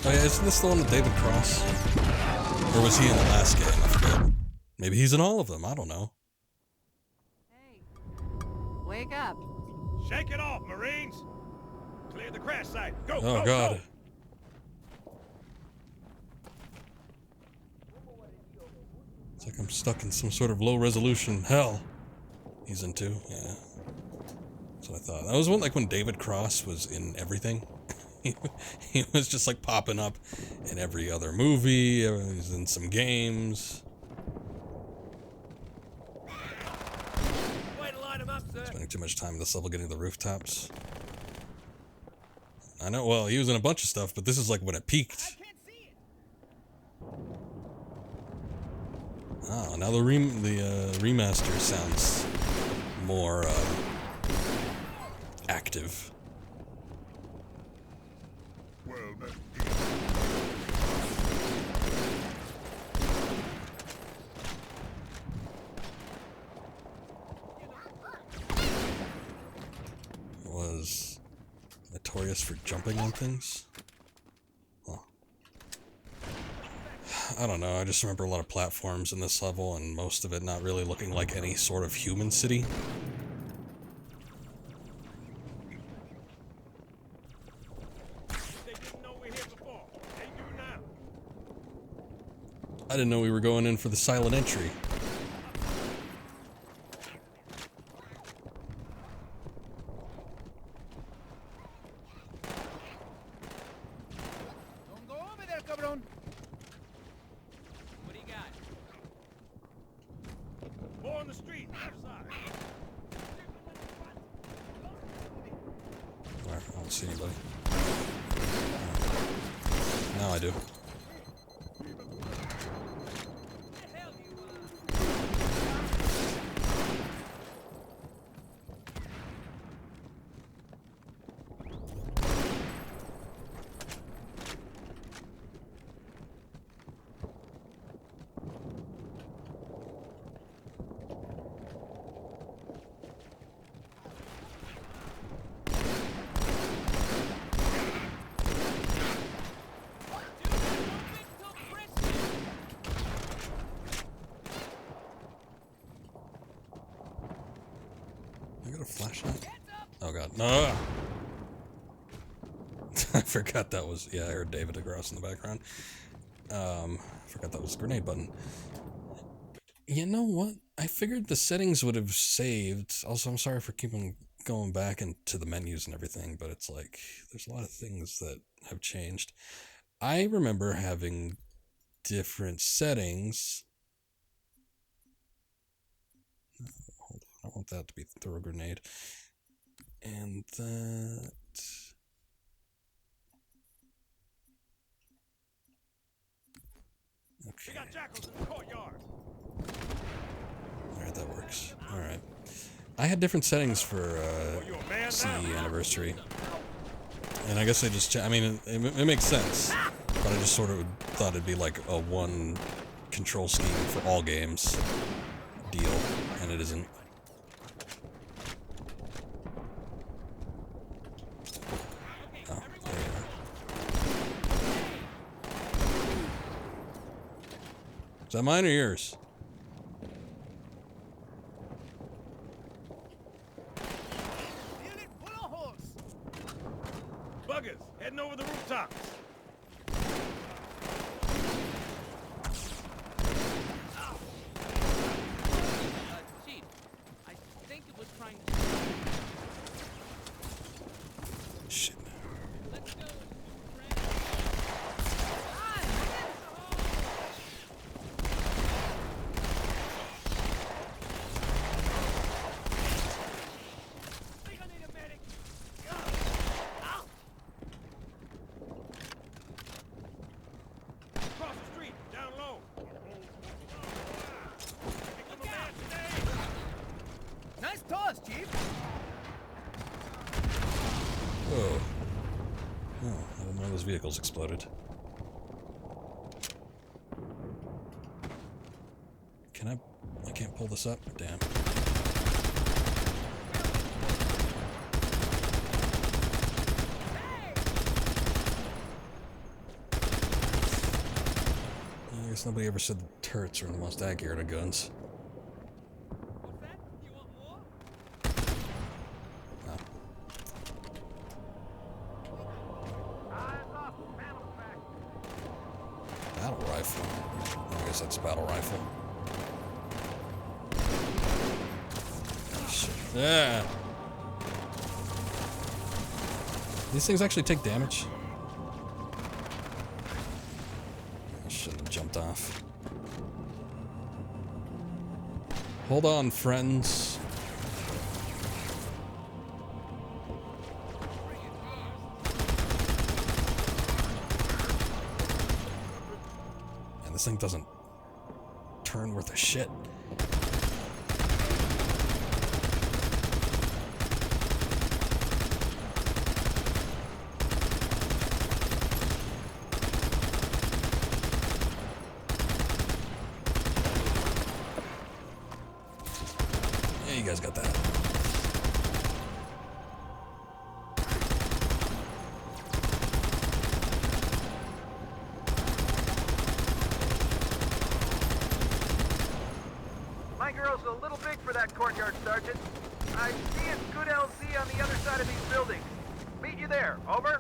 Speaker 1: Oh yeah, isn't this the one with David Cross? Or was he in the last game? I forget. Maybe he's in all of them, I don't know.
Speaker 19: Wake up.
Speaker 10: Shake it off, Marines! Clear the crash site. Go,
Speaker 1: Oh
Speaker 10: go,
Speaker 1: god. It's like I'm stuck in some sort of low resolution hell. He's into, yeah. That's what I thought. That was when David Cross was in everything. He was just like popping up in every other movie. He was in some games.
Speaker 16: Way to line him up, sir.
Speaker 1: Spending too much time in this level getting the rooftops. I know, well, he was in a bunch of stuff, but this is like when it peaked. Oh, now the remaster sounds more active. Was notorious for jumping on things. Huh. I don't know, I just remember a lot of platforms in this level and most of it not really looking like any sort of human city. I didn't know we were going in for the silent entry.
Speaker 16: Don't go over there, cabron. What do you got?
Speaker 10: More on the street, outside.
Speaker 1: Where? I don't see anybody. Now I do. I got a flashlight. Oh god, no! I forgot that was, yeah, I heard David across in the background. I forgot that was the grenade button. You know what? I figured the settings would have saved. Also, I'm sorry for keeping going back into the menus and everything, but it's like, there's a lot of things that have changed. I remember having different settings. Hold on, I want that to be throw a grenade. And that... Okay.
Speaker 10: We got jackals in the courtyard.
Speaker 1: Alright, that works. Alright. I had different settings for CE Anniversary. And I guess I just... I mean, it makes sense. But I just sort of thought it'd be like a one control scheme for all games deal. And it isn't. Oh, there you are. Is that mine or yours?
Speaker 10: Buggers, heading over the rooftops.
Speaker 21: Chief, I think it was trying to...
Speaker 1: Shit.
Speaker 21: Let's go.
Speaker 10: Across the street, down low.
Speaker 16: Nice toss, Chief.
Speaker 1: Whoa. Oh, I didn't know those vehicles exploded. Can I can't pull this up? Damn. I guess nobody ever said the turrets are the most accurate of guns. No. Battle rifle. I guess that's a battle rifle. Oh, shit. Yeah. These things actually take damage. I shouldn't have jumped off. Hold on, friends. And this thing doesn't turn worth a shit. Yeah, you guys got that.
Speaker 6: My girl's a little big for that courtyard, Sergeant. I see a good LZ on the other side of these buildings. Meet you there. Over.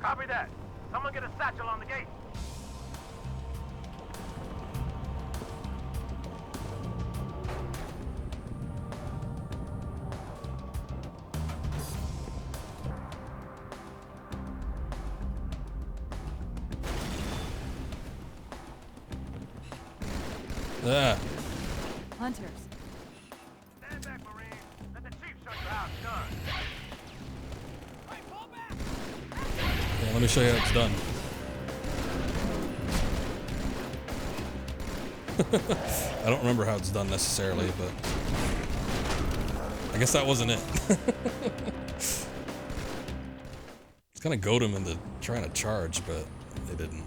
Speaker 10: Copy that. Someone get a satchel on the gate.
Speaker 1: Yeah.
Speaker 12: Hunters.
Speaker 10: Stand back, Marine. Let the chief show you how it's done. Hey, pull back!
Speaker 1: Yeah, let me show you how it's done. I don't remember how it's done necessarily, but I guess that wasn't it. It's kind of goad him into trying to charge, but they didn't.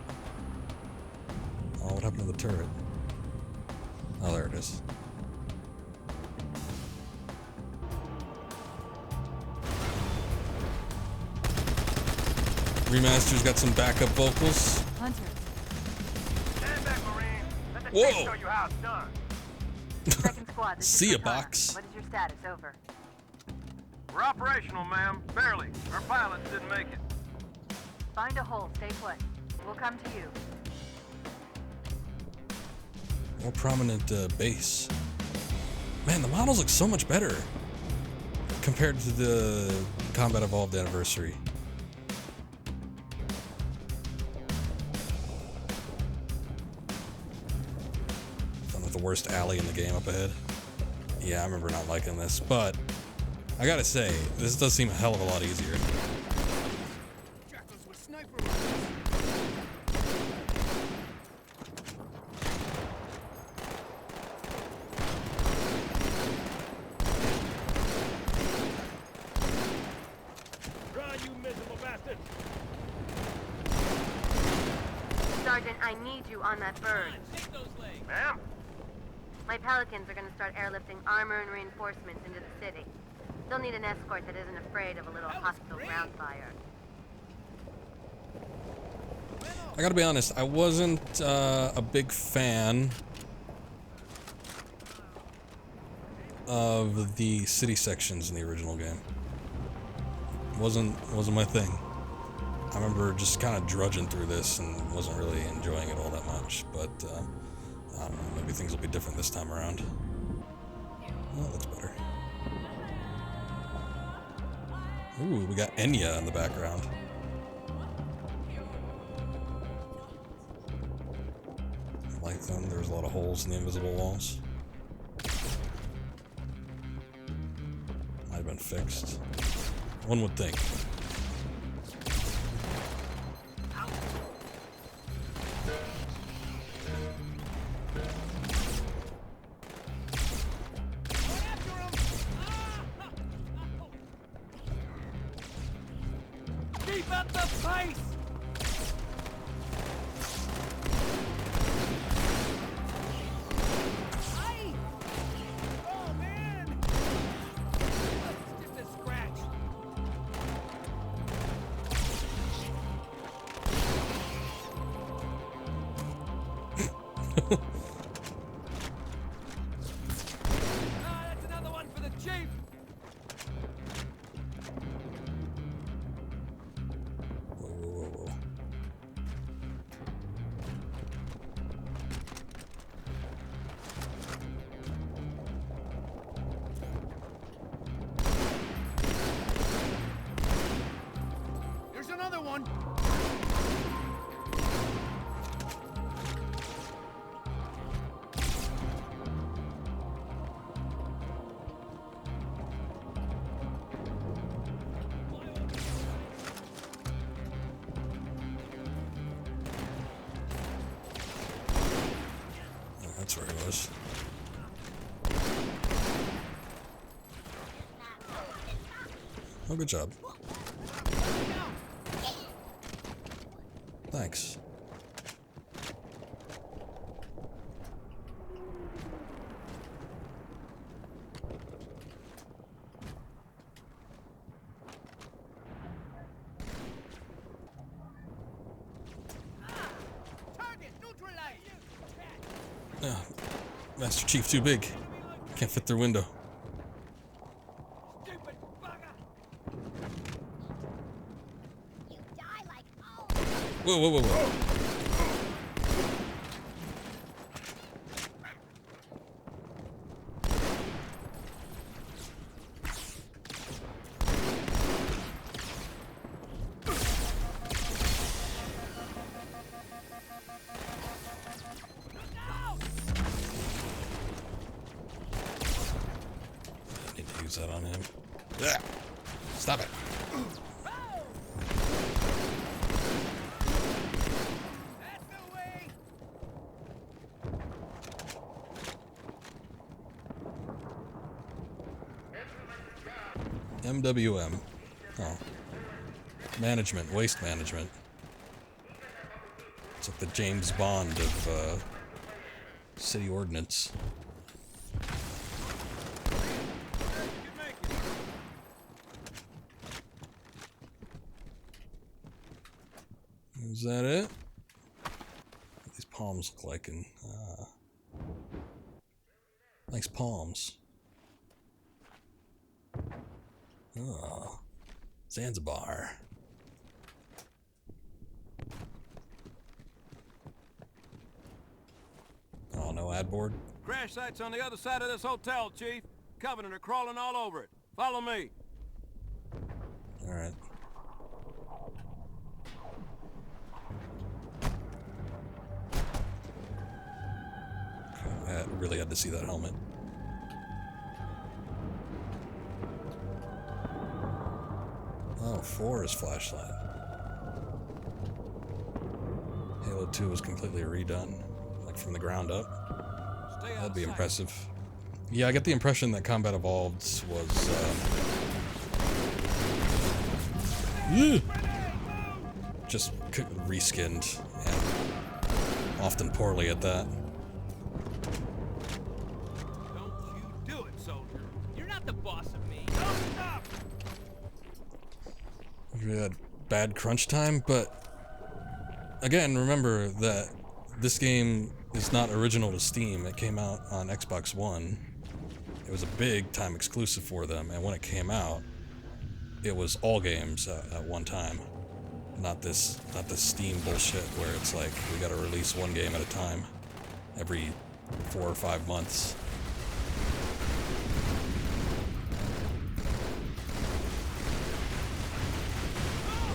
Speaker 1: Oh, what happened to the turret? Oh, there it is. Remaster's got some backup vocals.
Speaker 12: Hunters.
Speaker 10: Stand back, Marine. Let the
Speaker 1: Whoa.
Speaker 10: chief show you how it's done.
Speaker 12: Second squad, this
Speaker 1: See
Speaker 12: is
Speaker 1: a
Speaker 12: Cortana.
Speaker 1: box.
Speaker 12: What is your status? Over.
Speaker 13: We're operational, ma'am. Barely. Our pilots didn't make it.
Speaker 12: Find a hole. Stay put. We'll come to you.
Speaker 1: More prominent base. Man, the models look so much better compared to the Combat Evolved Anniversary. Done with the worst alley in the game up ahead. Yeah, I remember not liking this, but I gotta say, this does seem a hell of a lot easier.
Speaker 15: Jackals with sniper
Speaker 13: Run, you miserable bastard!
Speaker 20: Sergeant, I need you on that bird.
Speaker 21: Take those legs.
Speaker 13: Ma'am?
Speaker 20: My Pelicans are going to start airlifting armor and reinforcements into the city. They'll need an escort that isn't afraid of a little hostile ground fire.
Speaker 1: I gotta be honest, I wasn't a big fan of the city sections in the original game. Wasn't my thing. I remember just kind of drudging through this and wasn't really enjoying it all that much, but I don't know, maybe things will be different this time around. Well, that looks better. Ooh, we got Enya in the background. I like them. There's a lot of holes in the invisible walls. Might have been fixed. One would think.
Speaker 8: Keep up the pace! Aye! Oh, man! It's just a scratch. That's another one for the chief!
Speaker 1: Whoa.
Speaker 15: Here's another one.
Speaker 1: Oh, that's where he was. Oh, good job. Thanks.
Speaker 15: Target neutralized.
Speaker 1: Yeah, Master Chief too big. Can't fit through window.
Speaker 8: Stupid bugger!
Speaker 14: You die like all.
Speaker 1: Whoa. I need to use that on him. Yeah. Stop it.
Speaker 8: That's the way!
Speaker 1: MWM. Oh. Management, waste management. It's like the James Bond of city ordnance. Is that it? What these palms look like in nice palms. Oh, Zanzibar. Oh, no ad board?
Speaker 3: Crash site's on the other side of this hotel, Chief. Covenant are crawling all over it. Follow me.
Speaker 1: Alright. I really had to see that helmet. Oh, 4 is flashlight. Halo 2 was completely redone, like from the ground up. That'd be impressive. Yeah, I get the impression that Combat Evolved was just reskinned, and often poorly at that.
Speaker 3: Don't you do it, soldier. You're not the boss of me. Don't stop!
Speaker 1: We had bad crunch time, but again, remember that this game is not original to Steam. It came out on Xbox One. It was a big time exclusive for them, and when it came out, it was all games at one time. Not this Steam bullshit where it's like we gotta release one game at a time every 4 or 5 months.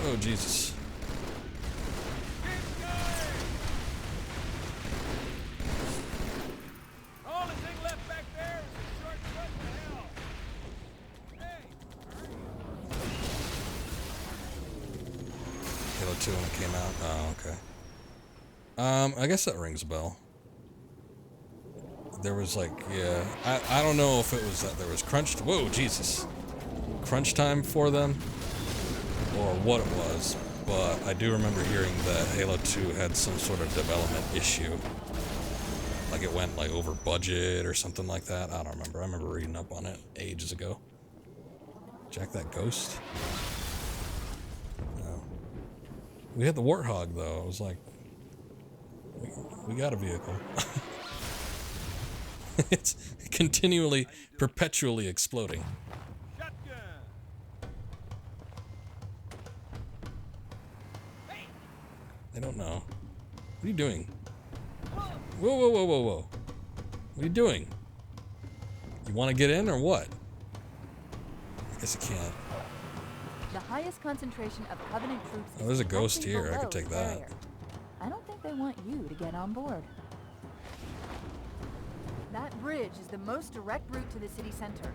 Speaker 1: Oh, Jesus.
Speaker 3: Only thing left back there is a shortcut to hell. Hey!
Speaker 1: Halo 2 when it came out. Oh, okay. I guess that rings a bell. There was like, yeah, I don't know if it was that there was whoa, Jesus. Crunch time for them, or what it was, but I do remember hearing that Halo 2 had some sort of development issue. Like it went like over budget or something like that. I don't remember. I remember reading up on it ages ago. Jack that ghost? No. We had the Warthog though. I was like, we got a vehicle. It's continually, perpetually exploding. I don't know. What are you doing? Whoa, whoa, whoa, whoa, whoa. What are you doing? You want to get in or what? I guess I can't.
Speaker 19: The highest concentration of Covenant troops.
Speaker 1: Oh, there's a ghost here. I could take that.
Speaker 19: Barrier. I don't think they want you to get on board. That bridge is the most direct route to the city center.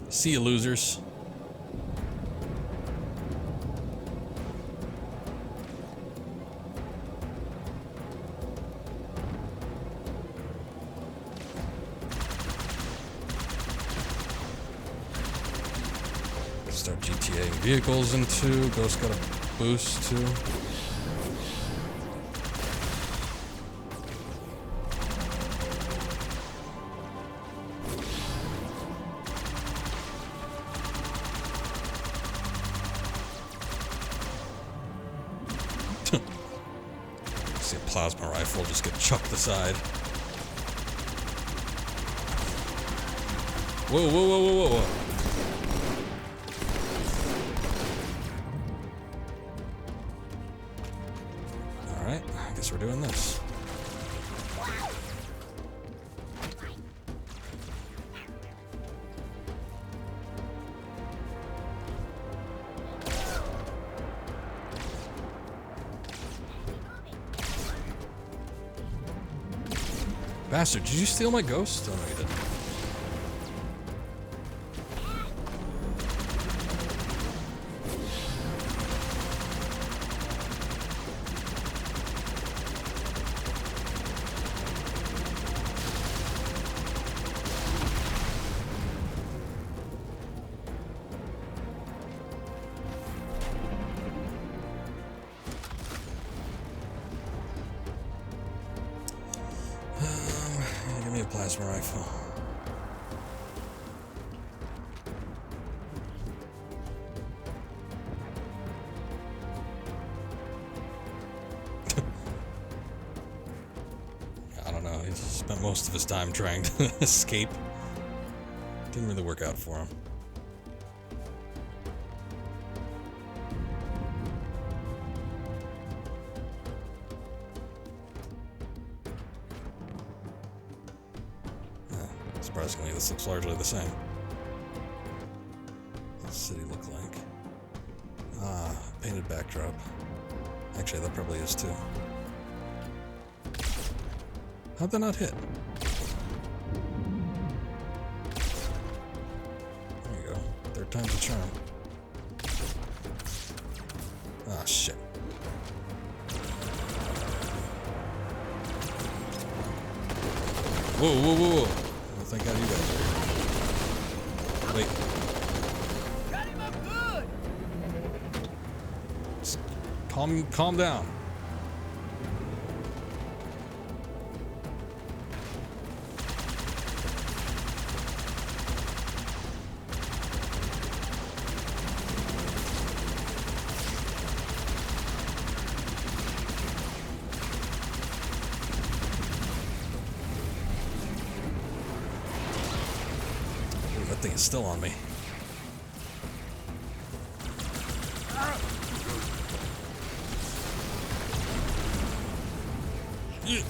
Speaker 1: See you, losers. Start GTA vehicles into. Ghost got a boost too. See a plasma rifle just get chucked aside. Whoa, whoa, whoa, whoa, whoa, whoa. Alright, I guess we're doing this. Bastard, did you steal my ghost? Oh no, you didn't. Give me a plasma rifle. know. He spent most of his time trying to escape. Didn't really work out for him. Surprisingly, this looks largely the same. What does the city look like? Ah, painted backdrop. Actually, that probably is too. How'd that not hit? There you go. Third time's a charm. Ah, shit. Whoa, whoa, whoa, whoa. Oh, thank God you guys are here. Wait.
Speaker 16: Cut him up good.
Speaker 1: Just calm down. That thing is still on me. Yeah.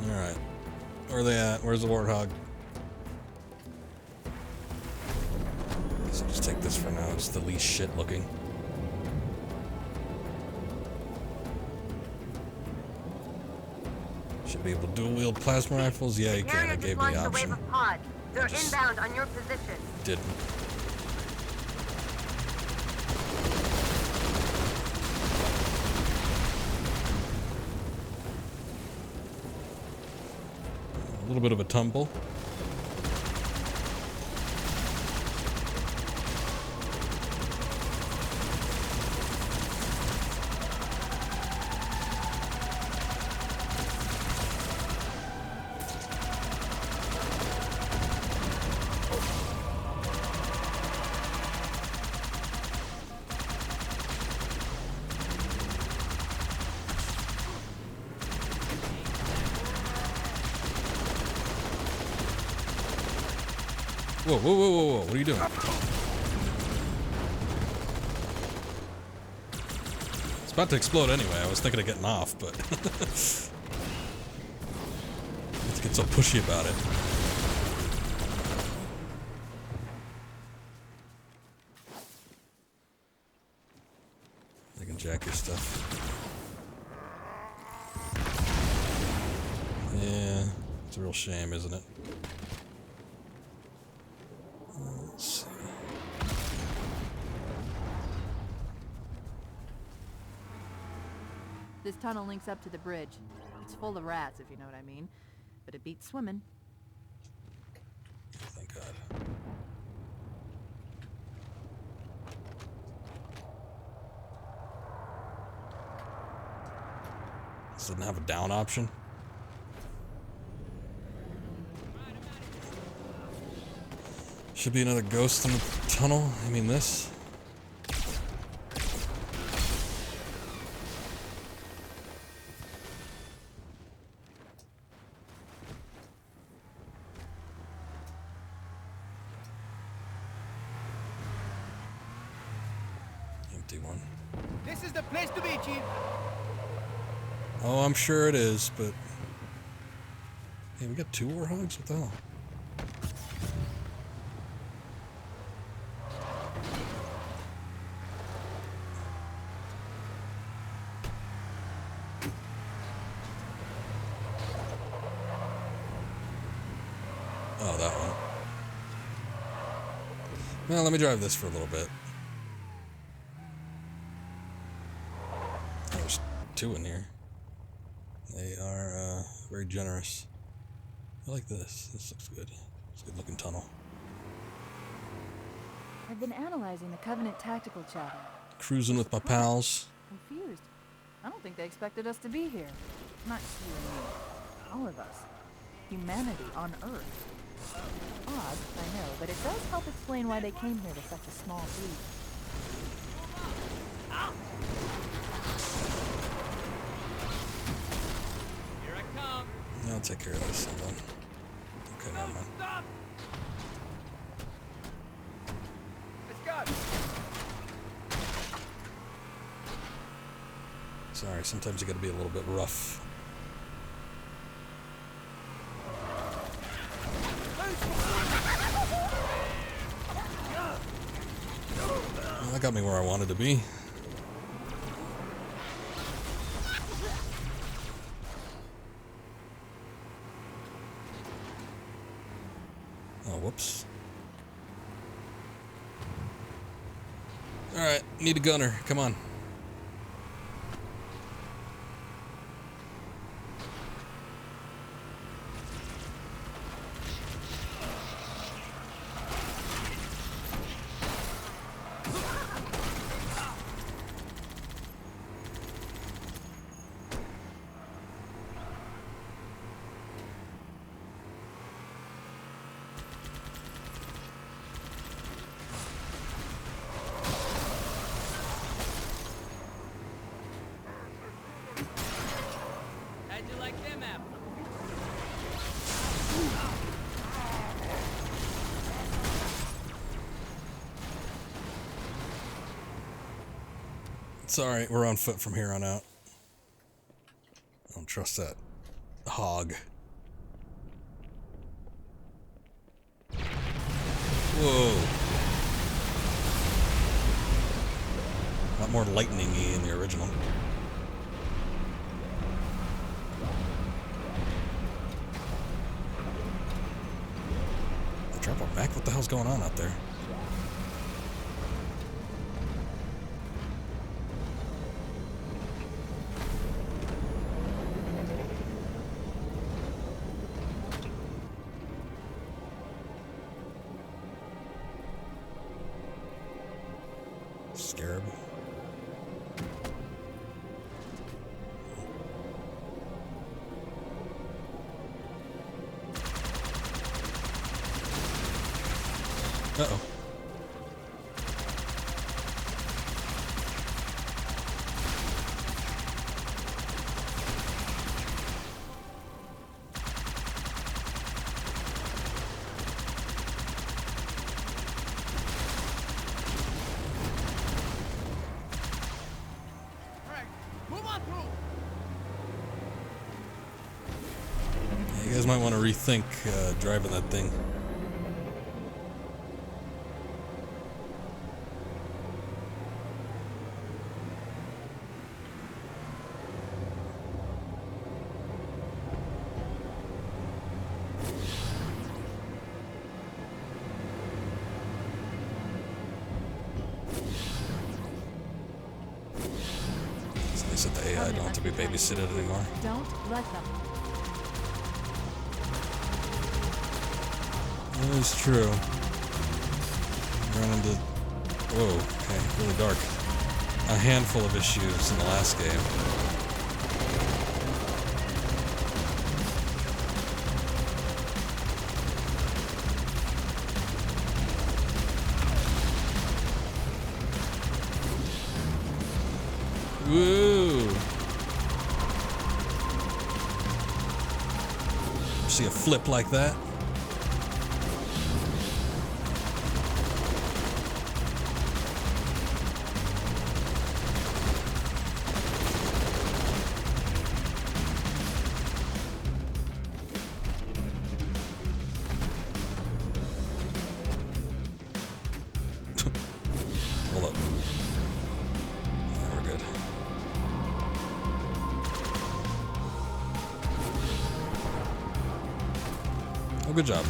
Speaker 1: Alright. Where are they at? Where's the warthog? Guess I'll just take this for now. It's the least shit looking. Should be able to dual wield plasma rifles? Yeah, you can. It gave me the option.
Speaker 20: They're inbound on your position.
Speaker 1: Didn't. A little bit of a tumble. Whoa, whoa, whoa, whoa, whoa, what are you doing? It's about to explode anyway. I was thinking of getting off, but let's get so pushy about it. I can jack your stuff. Yeah, it's a real shame, isn't it? Let's see.
Speaker 12: This tunnel links up to the bridge. It's full of rats, if you know what I mean. But it beats swimming.
Speaker 1: Thank God. This doesn't have a down option. Should be another ghost in the tunnel. I mean, this. Empty one.
Speaker 16: This is the place to be, Chief.
Speaker 1: Oh, I'm sure it is, but... Hey, we got 2 warthogs? What the hell? Oh, that one. Well, let me drive this for a little bit. There's 2 in here. They are very generous. I like this. This looks good. It's a good looking tunnel.
Speaker 12: I've been analyzing the Covenant tactical chatter.
Speaker 1: Cruising with my pals.
Speaker 12: Confused. I don't think they expected us to be here. Not you and me. All of us. Humanity on Earth. Odd, I know, but it does help explain why they came here with such a small fleet.
Speaker 21: Here I come.
Speaker 1: I'll take care of this. Hold on. Okay, never mind.
Speaker 21: Stop!
Speaker 15: It's got
Speaker 1: Sorry, sometimes you gotta be a little bit rough. Well, that got me where I wanted to be. Oh, whoops. Alright, need a gunner. Come on.
Speaker 21: How'd you like them apples?
Speaker 1: It's alright, we're on foot from here on out. I don't trust that hog. Whoa. A lot more lightning-y in the original. They drop our back? What the hell's going on out there? Scarab. Uh-oh.
Speaker 21: Move on through.
Speaker 1: Yeah, you guys might want to rethink driving that thing. It's nice that the AI don't have to be babysitted anymore.
Speaker 12: Don't let them.
Speaker 1: That is true. Run into... Whoa, okay, really dark. A handful of issues in the last game. Woo! See a flip like that? Hold up. Yeah, we're good. Oh, good job.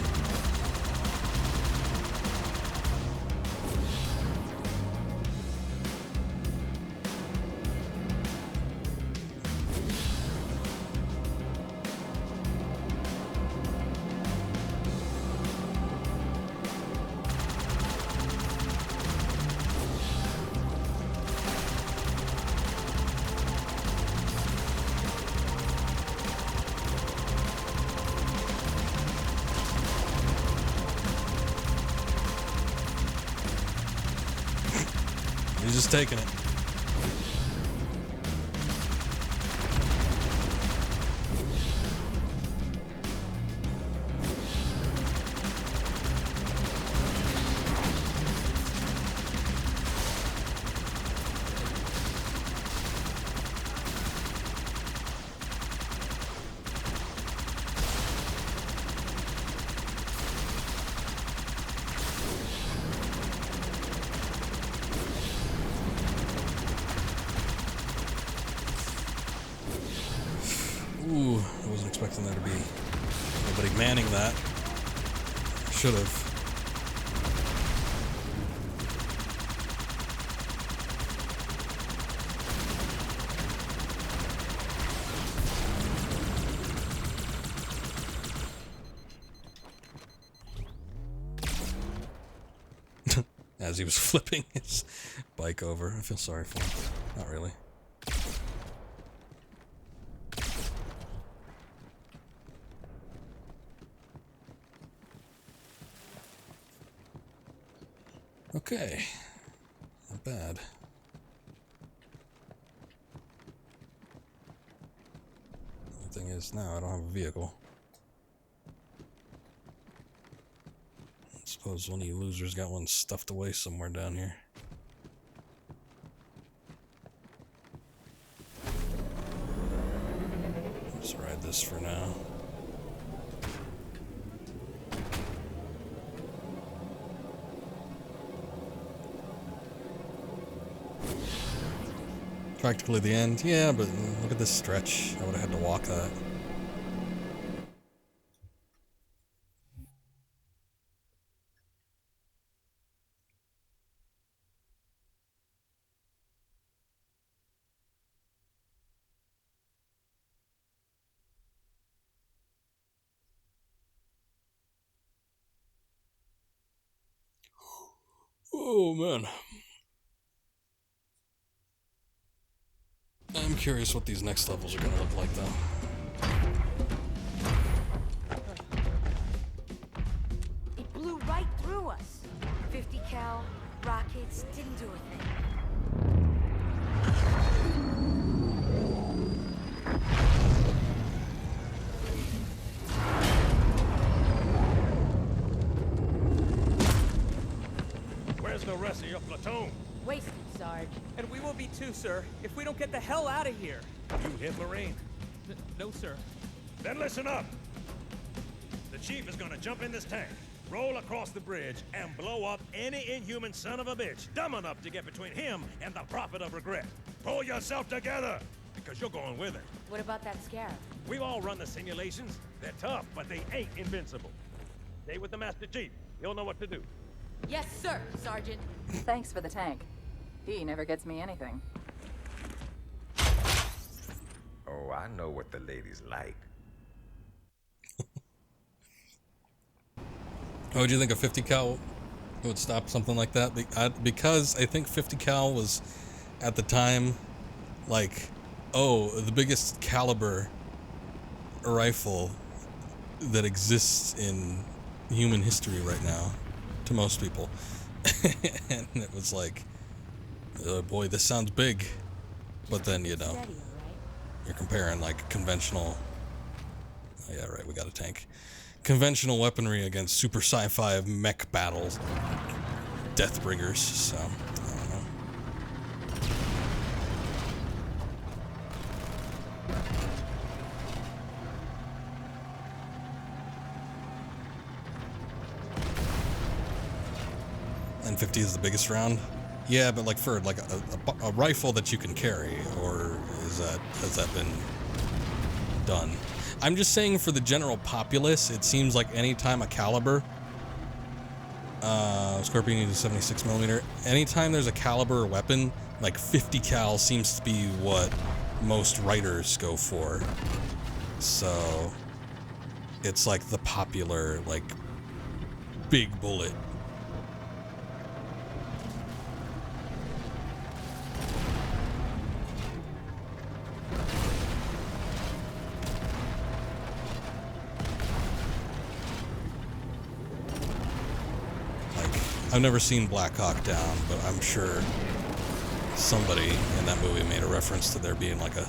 Speaker 1: He's just taking it. Ooh, I wasn't expecting there to be nobody manning that. Should have. As he was flipping his bike over. I feel sorry for him. Not really. Okay, not bad. The thing is, now I don't have a vehicle. I suppose one of you losers got one stuffed away somewhere down here. Let's ride this for now. Practically the end. Yeah, but look at this stretch. I would have had to walk that. Oh, man. I'm curious what these next levels are going to look like, though.
Speaker 7: It blew right through us. 50 cal rockets didn't do a thing.
Speaker 10: Where's the rest of your platoon?
Speaker 7: Wasted, Sarge.
Speaker 21: And we will be too, sir, if we don't get the hell out of here.
Speaker 10: You hit Marine?
Speaker 21: No, sir.
Speaker 10: Then listen up. The chief is gonna jump in this tank, roll across the bridge, and blow up any inhuman son of a bitch dumb enough to get between him and the Prophet of Regret. Pull yourself together, because you're going with it.
Speaker 7: What about that scarab?
Speaker 10: We've all run the simulations. They're tough, but they ain't invincible. Stay with the Master Chief. He'll know what to do.
Speaker 7: Yes, sir, Sergeant.
Speaker 12: Thanks for the tank. He never gets me anything.
Speaker 10: Oh, I know what the ladies like.
Speaker 1: What would you think a 50 cal would stop something like that? Because I think 50 cal was, at the time, like, oh, the biggest caliber rifle that exists in human history right now, to most people. And it was like, oh boy, this sounds big. But then, you know, you're comparing like conventional, oh yeah, right, we got a tank. Conventional weaponry against super sci-fi mech battles, Deathbringers, so, I don't know. N50 is the biggest round? Yeah, but like for like a rifle that you can carry, or has that been done? I'm just saying for the general populace, it seems like anytime a caliber, Scorpion uses 76 millimeter. Anytime there's a caliber weapon, like 50 cal seems to be what most writers go for. So it's like the popular, like, big bullet. I've never seen Black Hawk Down, but I'm sure somebody in that movie made a reference to there being like a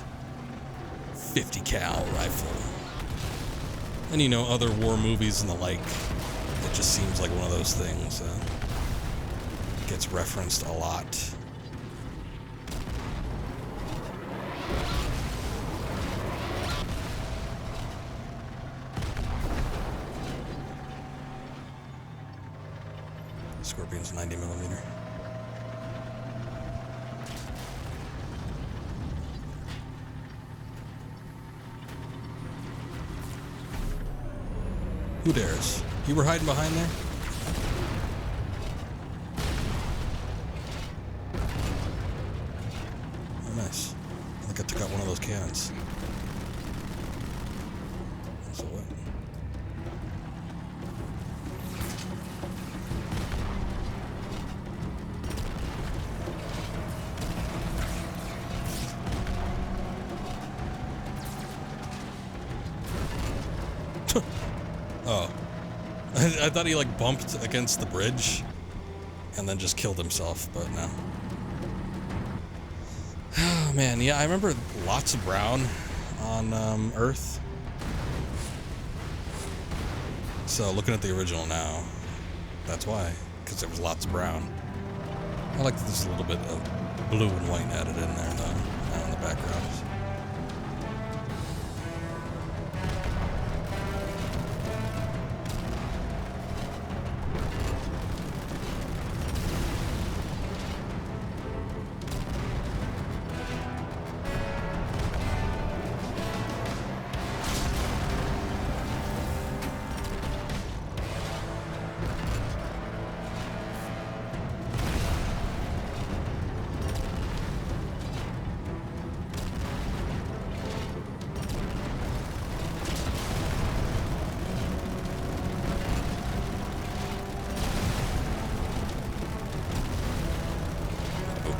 Speaker 1: 50 cal rifle. And you know, other war movies and the like, it just seems like one of those things that gets referenced a lot. Scorpion's 90 millimeter. Who dares? You were hiding behind there? Oh, nice. I think I took out one of those cannons. So what? Oh. I thought he like bumped against the bridge and then just killed himself, but no. Oh man, yeah, I remember lots of brown on Earth. So looking at the original now, that's why, because there was lots of brown. I like that there's a little bit of blue and white added in there though, in the background.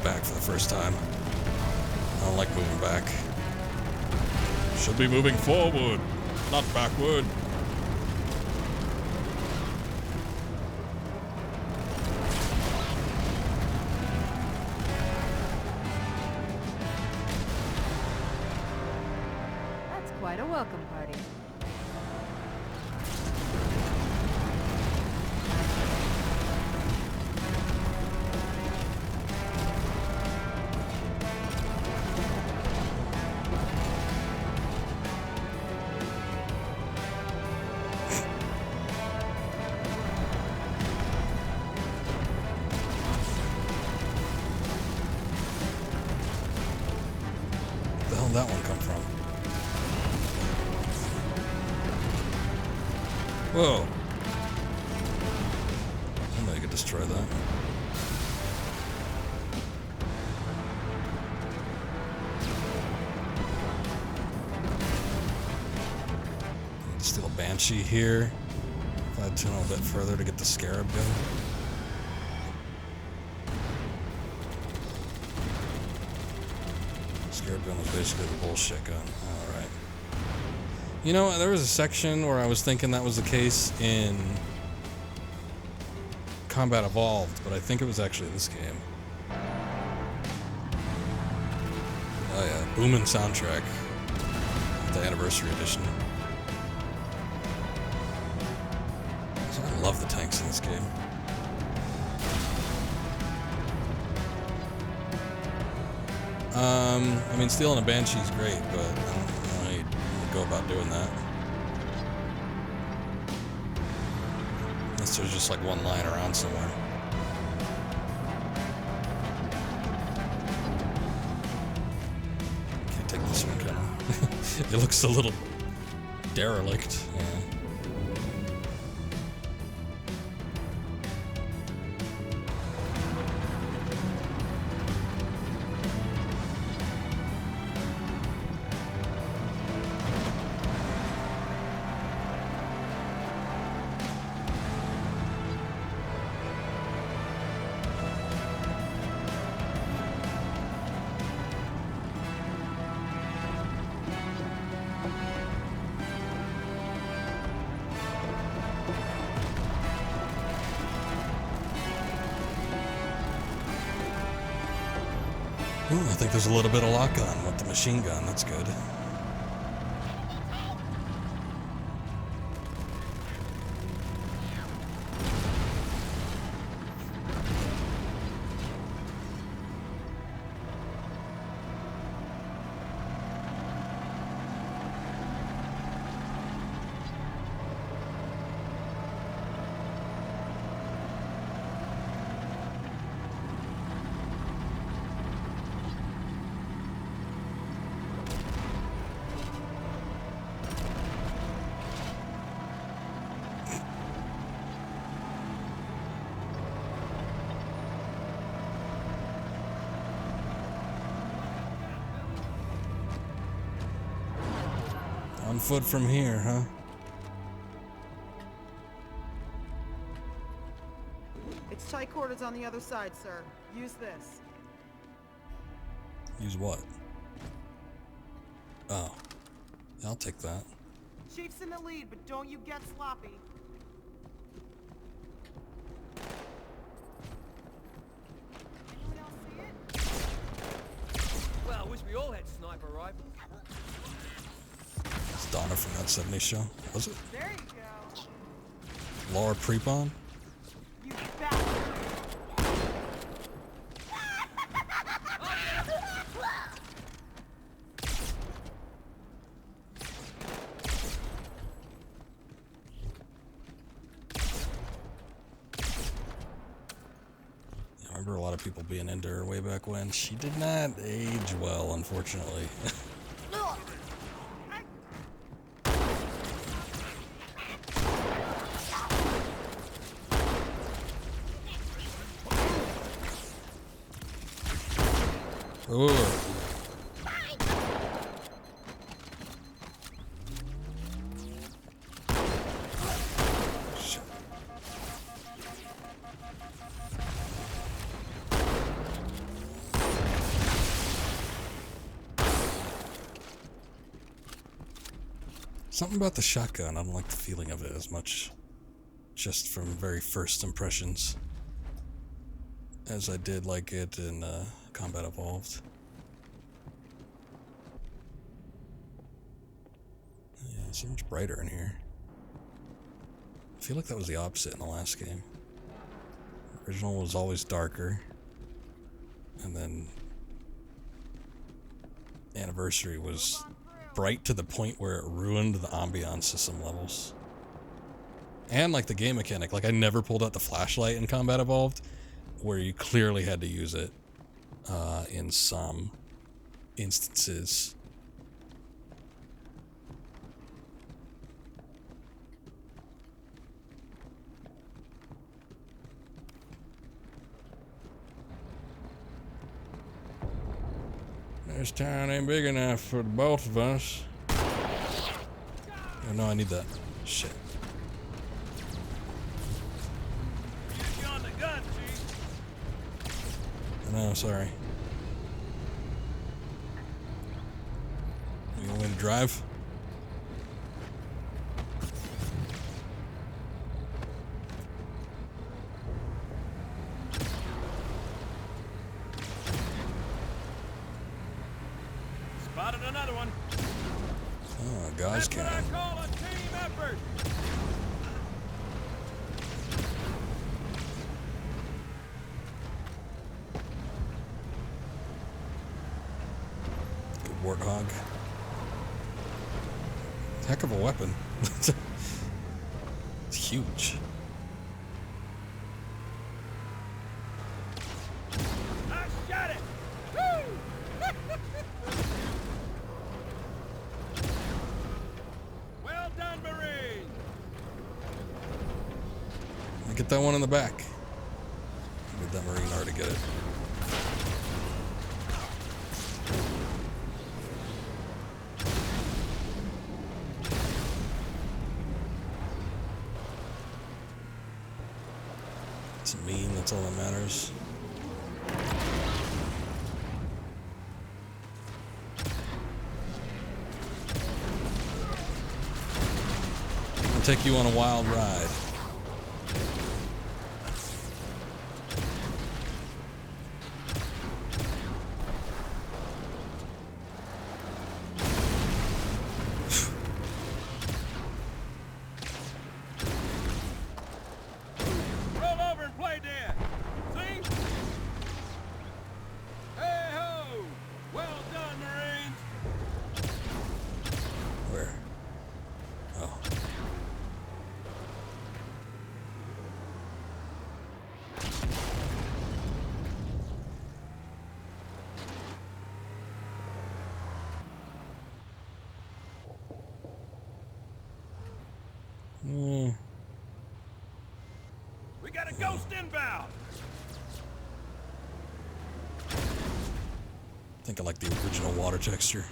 Speaker 1: Back for the first time. I don't like moving back. Should be moving forward, not backward.
Speaker 12: That's quite a welcome party.
Speaker 1: That one come from? Whoa. I know you could destroy that. Steal a Banshee here. If I tune a bit further to get the Scarab gun. Scarab gun was basically the bullshit gun. Alright. You know, there was a section where I was thinking that was the case in Combat Evolved, but I think it was actually this game. Oh yeah, booming soundtrack. The Anniversary Edition. I love the tanks in this game. I mean, stealing a Banshee's great, but I don't know how you go about doing that. Unless there's just like one lying around somewhere. Can't take this one, can I? It looks a little derelict. Yeah. Ooh, I think there's a little bit of lock on with the machine gun. That's good. On foot from here, huh?
Speaker 2: It's tight quarters on the other side, sir. Use this.
Speaker 1: Use what? Oh. I'll take that.
Speaker 2: Chief's in the lead, but don't you get sloppy. Anyone else see it?
Speaker 16: Well, I wish we all had sniper rifles.
Speaker 1: It's Donna from that 70s show. Was it?
Speaker 2: There you go.
Speaker 1: Laura Prepon?
Speaker 2: You bastard.
Speaker 1: I remember a lot of people being into her way back when. She did not age well, unfortunately. Ooh. Shit. Something about the shotgun, I don't like the feeling of it as much, just from very first impressions, as I did like it in Combat Evolved. Yeah, it's so much brighter in here. I feel like that was the opposite in the last game. The original was always darker, and then Anniversary was bright to the point where it ruined the ambiance to some levels. And like the game mechanic, like I never pulled out the flashlight in Combat Evolved, where you clearly had to use it in some instances. This town ain't big enough for the both of us. Oh no, I need that. Shit.
Speaker 8: Get you on the gun, Chief.
Speaker 1: No, sorry. You want me to drive?
Speaker 8: Spotted another one.
Speaker 1: Oh, guys
Speaker 8: That's what I call a team effort.
Speaker 1: Good warthog. Heck of a weapon. It's huge.
Speaker 8: I shot it. Woo! Well done, Marine.
Speaker 1: Get that one in the back. Did that Marine already get it? It's mean, that's all that matters. I'll take you on a wild ride.
Speaker 8: We got a ghost inbound!
Speaker 1: I think I like the original water texture.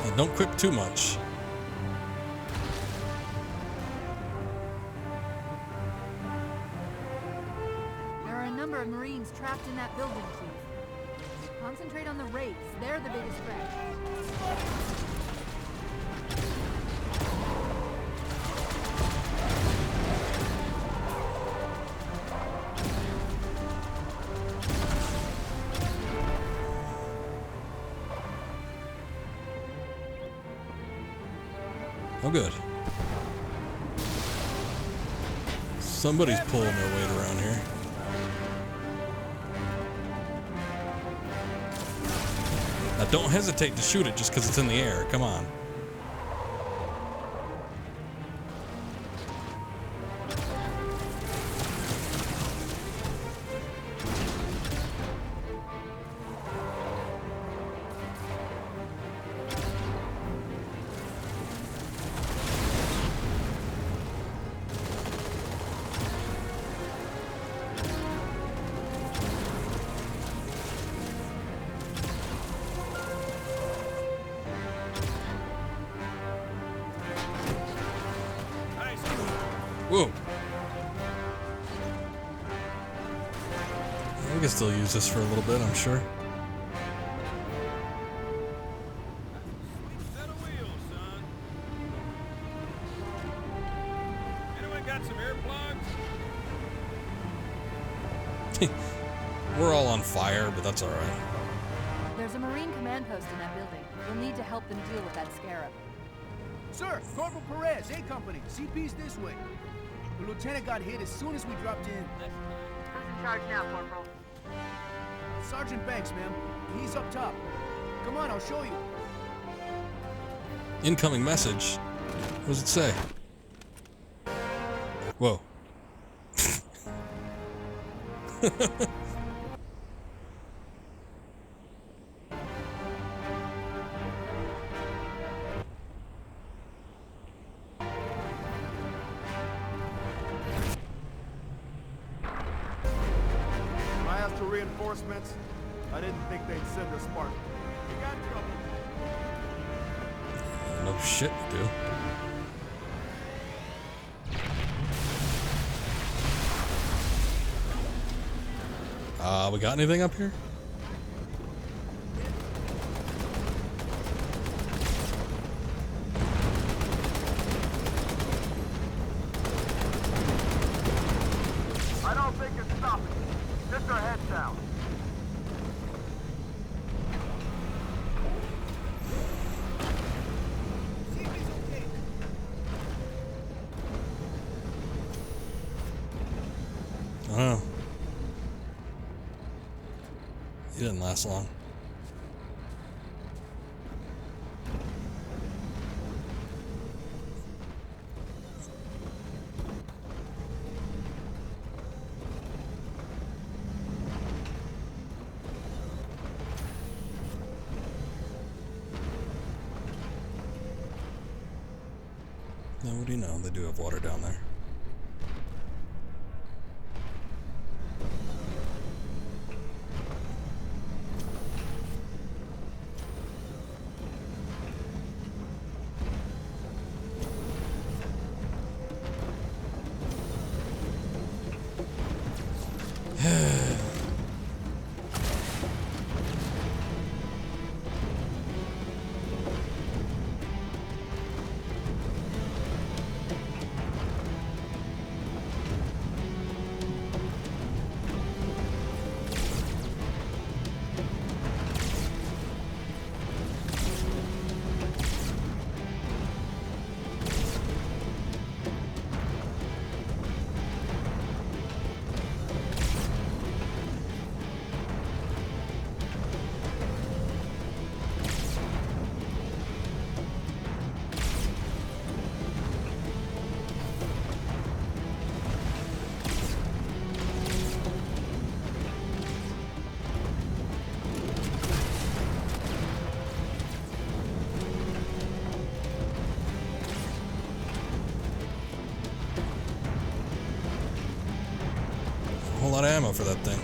Speaker 1: And don't quip too much.
Speaker 12: There are a number of Marines trapped in that building, Chief. Concentrate on the Wraiths. They're the biggest threat.
Speaker 1: Oh, good. Somebody's pulling their weight around here. Now, don't hesitate to shoot it just because it's in the air. Come on. Whoa. We can still use this for a little bit, I'm sure.
Speaker 8: Set of wheels, son. Anyone got some earplugs?
Speaker 1: We're all on fire, but that's alright.
Speaker 12: There's a Marine command post in that building. We'll need to help them deal with that scarab.
Speaker 15: Sir, Corporal Perez, A Company. CP's this way. The lieutenant got hit as soon as we dropped in.
Speaker 20: Who's in charge now, Corporal?
Speaker 15: Sergeant Banks, ma'am. He's up top. Come on, I'll show you.
Speaker 1: Incoming message. What does it say? Whoa.
Speaker 18: Reinforcements. I didn't think they'd send a Spartan. You got trouble.
Speaker 1: No shit, we do. We got anything up here?
Speaker 18: I don't think it's stopping. Just our heads down.
Speaker 1: I don't know. He didn't last long. Now, what do you know? They do have water down there. a lot of ammo for that thing.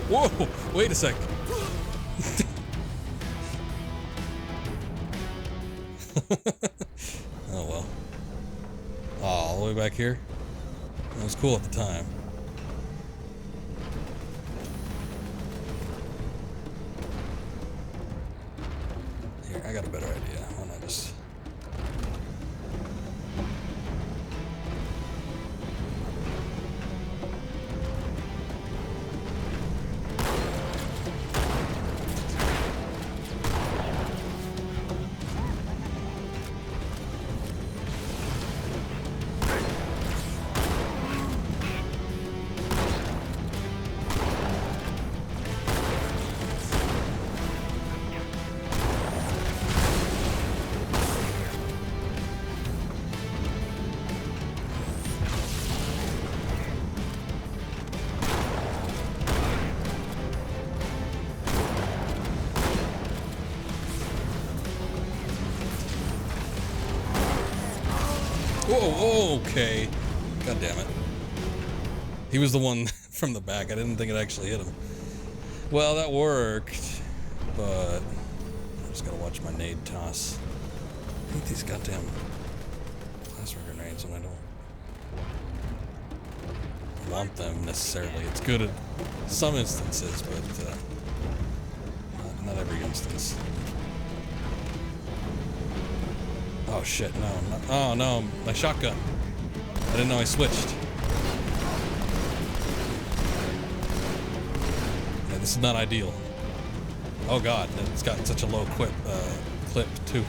Speaker 1: Whoa! Wait a sec. Oh well. Oh, all the way back here? That was cool at the time. Here, I got a better idea. Why not just... Whoa, okay. God damn it. He was the one from the back. I didn't think it actually hit him. Well, that worked, but I just gotta watch my nade toss. I hate these goddamn plasma grenades when I don't want them necessarily. It's good at some instances, but not every instance. Oh shit, no. Oh no, my shotgun. I didn't know I switched. Yeah, this is not ideal. Oh god, it's got such a low clip too.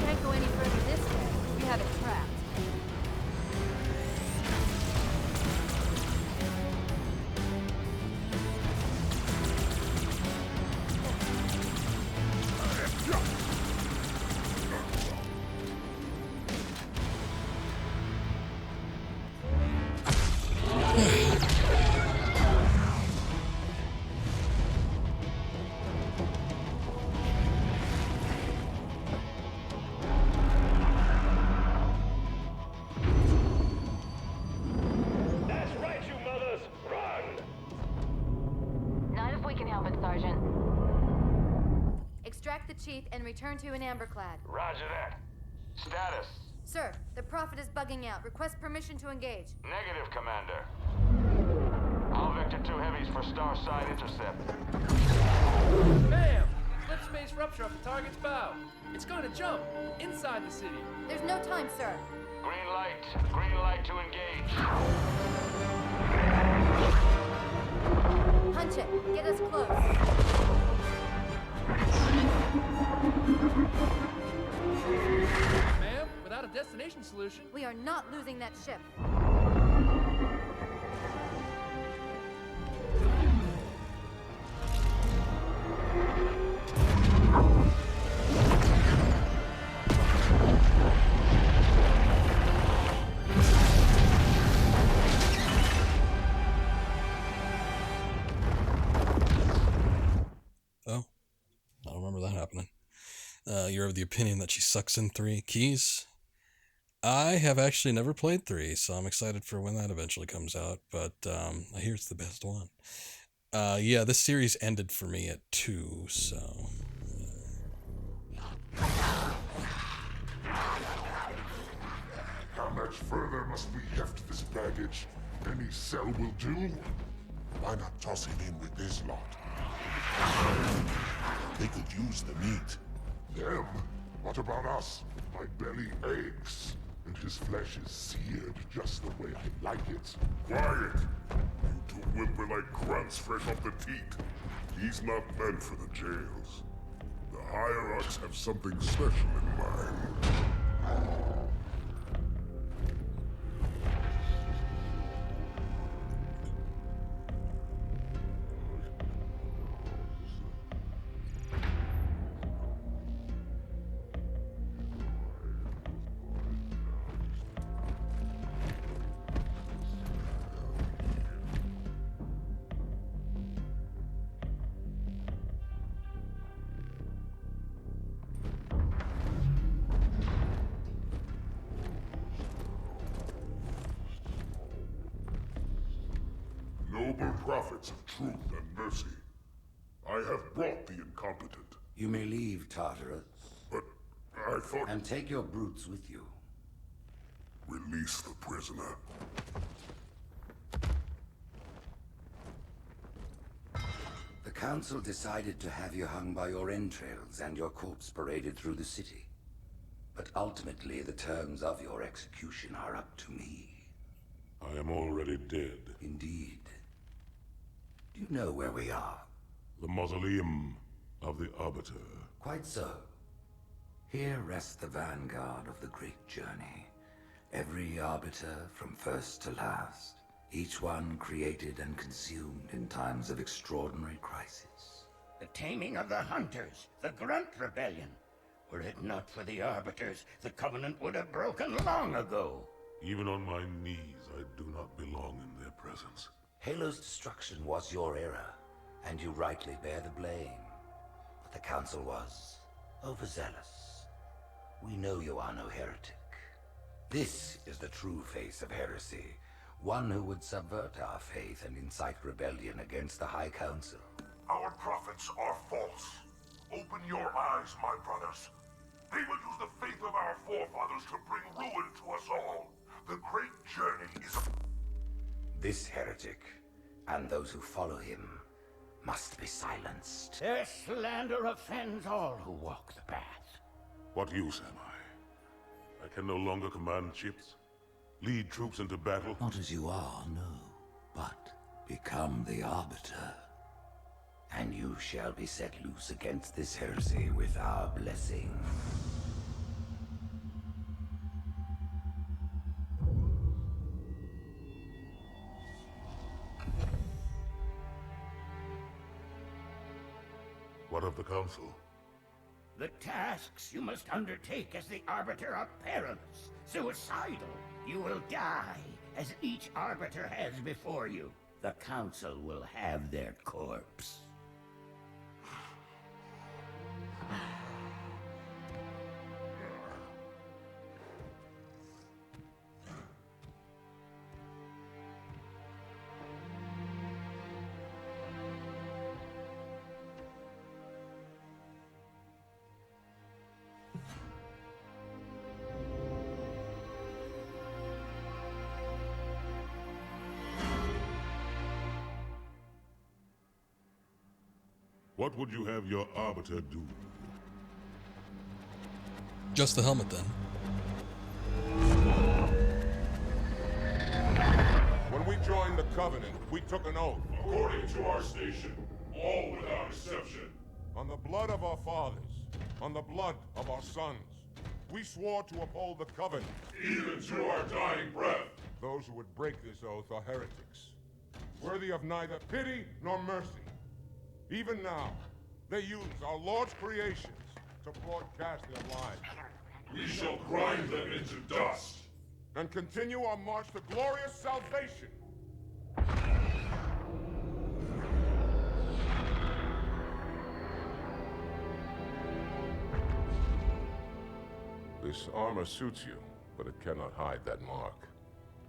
Speaker 12: Can't go any further this way. We have it trapped.
Speaker 17: That's right, you mothers! Run!
Speaker 20: Not if we can help it, Sergeant. Extract the chief and return to an amberclad.
Speaker 17: Roger that. Status.
Speaker 20: Sir, the Prophet is bugging out. Request permission to engage.
Speaker 17: Negative, Commander. All Vector 2 heavies for star side intercept.
Speaker 16: Bam! Slip space rupture off the target's bow. It's going to jump inside the city.
Speaker 20: There's no time, sir.
Speaker 17: Green light. Green light to engage.
Speaker 20: Punch it. Get us close.
Speaker 16: Ma'am, without a destination solution.
Speaker 20: We are not losing that ship.
Speaker 1: You're of the opinion that she sucks in 3 keys. I have actually never played 3, so I'm excited for when that eventually comes out, but I hear it's the best one. Yeah, this series ended for me at 2, so...
Speaker 5: How much further must we heft this baggage? Any cell will do? Why not toss him in with this lot? They could use the meat. Them? What about us? My belly aches, and his flesh is seared just the way I like it. Quiet! You two whimper like grunts fresh off the teat. He's not meant for the jails. The hierarchs have something special in mind. Noble prophets of truth and mercy, I have brought the incompetent.
Speaker 22: You may leave, Tartarus.
Speaker 5: But I thought...
Speaker 22: And take your brutes with you.
Speaker 5: Release the prisoner.
Speaker 22: The council decided to have you hung by your entrails and your corpse paraded through the city. But ultimately, the terms of your execution are up to me.
Speaker 5: I am already dead.
Speaker 22: Indeed. Do you know where we are?
Speaker 5: The mausoleum of the Arbiter.
Speaker 22: Quite so. Here rests the vanguard of the great journey. Every Arbiter from first to last. Each one created and consumed in times of extraordinary crisis.
Speaker 23: The taming of the Hunters, the Grunt Rebellion. Were it not for the Arbiters, the Covenant would have broken long ago.
Speaker 5: Even on my knees, I do not belong in their presence.
Speaker 22: Halo's destruction was your error, and you rightly bear the blame. But the Council was overzealous. We know you are no heretic. This is the true face of heresy, one who would subvert our faith and incite rebellion against the High Council.
Speaker 5: Our prophets are false. Open your eyes, my brothers. They will use the faith of our forefathers to bring ruin to us all. The great journey is...
Speaker 22: This heretic, and those who follow him, must be silenced.
Speaker 23: Their slander offends all who walk the path.
Speaker 5: What use am I? I can no longer command ships, lead troops into battle.
Speaker 22: Not as you are, no, but become the Arbiter. And you shall be set loose against this heresy with our blessing.
Speaker 5: What of the Council?
Speaker 23: The tasks you must undertake as the Arbiter are perilous, suicidal. You will die, as each Arbiter has before you. The Council will have their corpse.
Speaker 5: What would you have your Arbiter do?
Speaker 1: Just the helmet, then.
Speaker 5: When we joined the Covenant, we took an oath. According to our station, all without exception. On the blood of our fathers, on the blood of our sons, we swore to uphold the Covenant. Even to our dying breath. Those who would break this oath are heretics, worthy of neither pity nor mercy. Even now, they use our Lord's creations to broadcast their lies. We shall grind them into dust and continue our march to glorious salvation. This armor suits you, but it cannot hide that mark.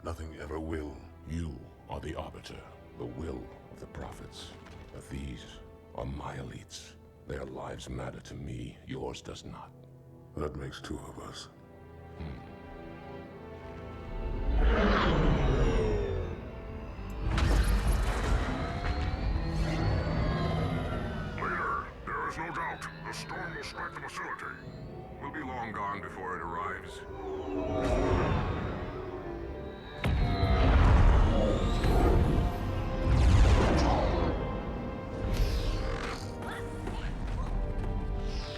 Speaker 4: Nothing ever will.
Speaker 5: You are the Arbiter, the will of the Prophets. But these are my elites. Their lives matter to me, yours does not.
Speaker 4: That makes two of us.
Speaker 5: Leader, there is no doubt the storm will strike the facility. We'll be long gone before it arrives.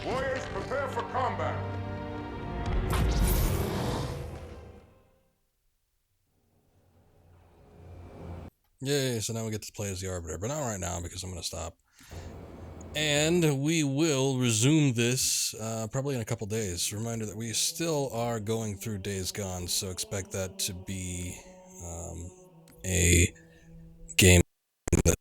Speaker 5: Warriors, prepare for combat!
Speaker 1: Yay, so now we get to play as the Arbiter, but not right now because I'm going to stop. And we will resume this probably in a couple days. Reminder that we still are going through Days Gone, so expect that to be a game that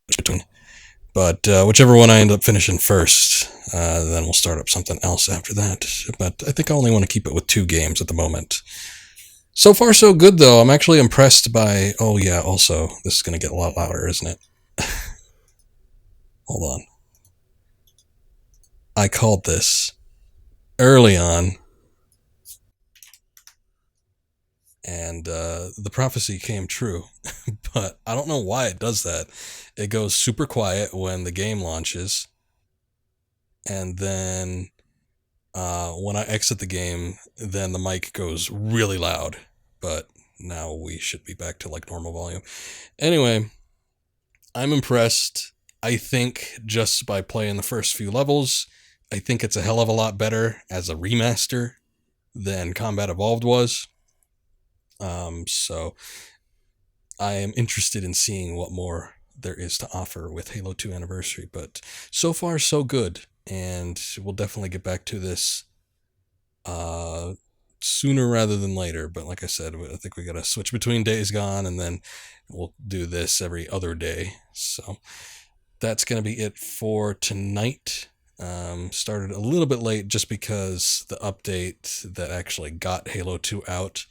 Speaker 1: but whichever one I end up finishing first, then we'll start up something else after that. But I think I only want to keep it with 2 games at the moment. So far, so good, though. I'm actually impressed by... Oh, yeah, also, this is going to get a lot louder, isn't it? Hold on. I called this early on, and the prophecy came true. But I don't know why it does that. It goes super quiet when the game launches, and then when I exit the game, then the mic goes really loud. But now we should be back to like normal volume. Anyway, I'm impressed. I think just by playing the first few levels, I think it's a hell of a lot better as a remaster than Combat Evolved was. So I am interested in seeing what more there is to offer with Halo 2 Anniversary, but so far so good, and we'll definitely get back to this sooner rather than later. But like I said, I think we gotta switch between Days Gone, and then we'll do this every other day. So that's gonna be it for tonight. Started a little bit late just because the update that actually got Halo 2 out,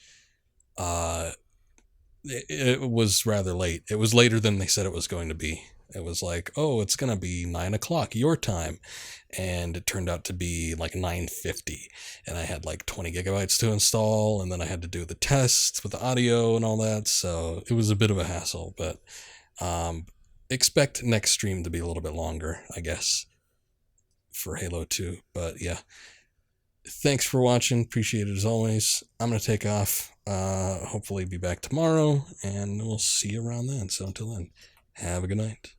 Speaker 1: it was rather late. It was later than they said it was going to be. It was like, oh, it's going to be 9 o'clock your time. And it turned out to be like 9:50. And I had like 20 gigabytes to install. And then I had to do the tests with the audio and all that. So it was a bit of a hassle. But expect next stream to be a little bit longer, I guess, for Halo 2. But yeah, thanks for watching. Appreciate it as always. I'm going to take off. Hopefully be back tomorrow. And we'll see you around then. So until then, have a good night.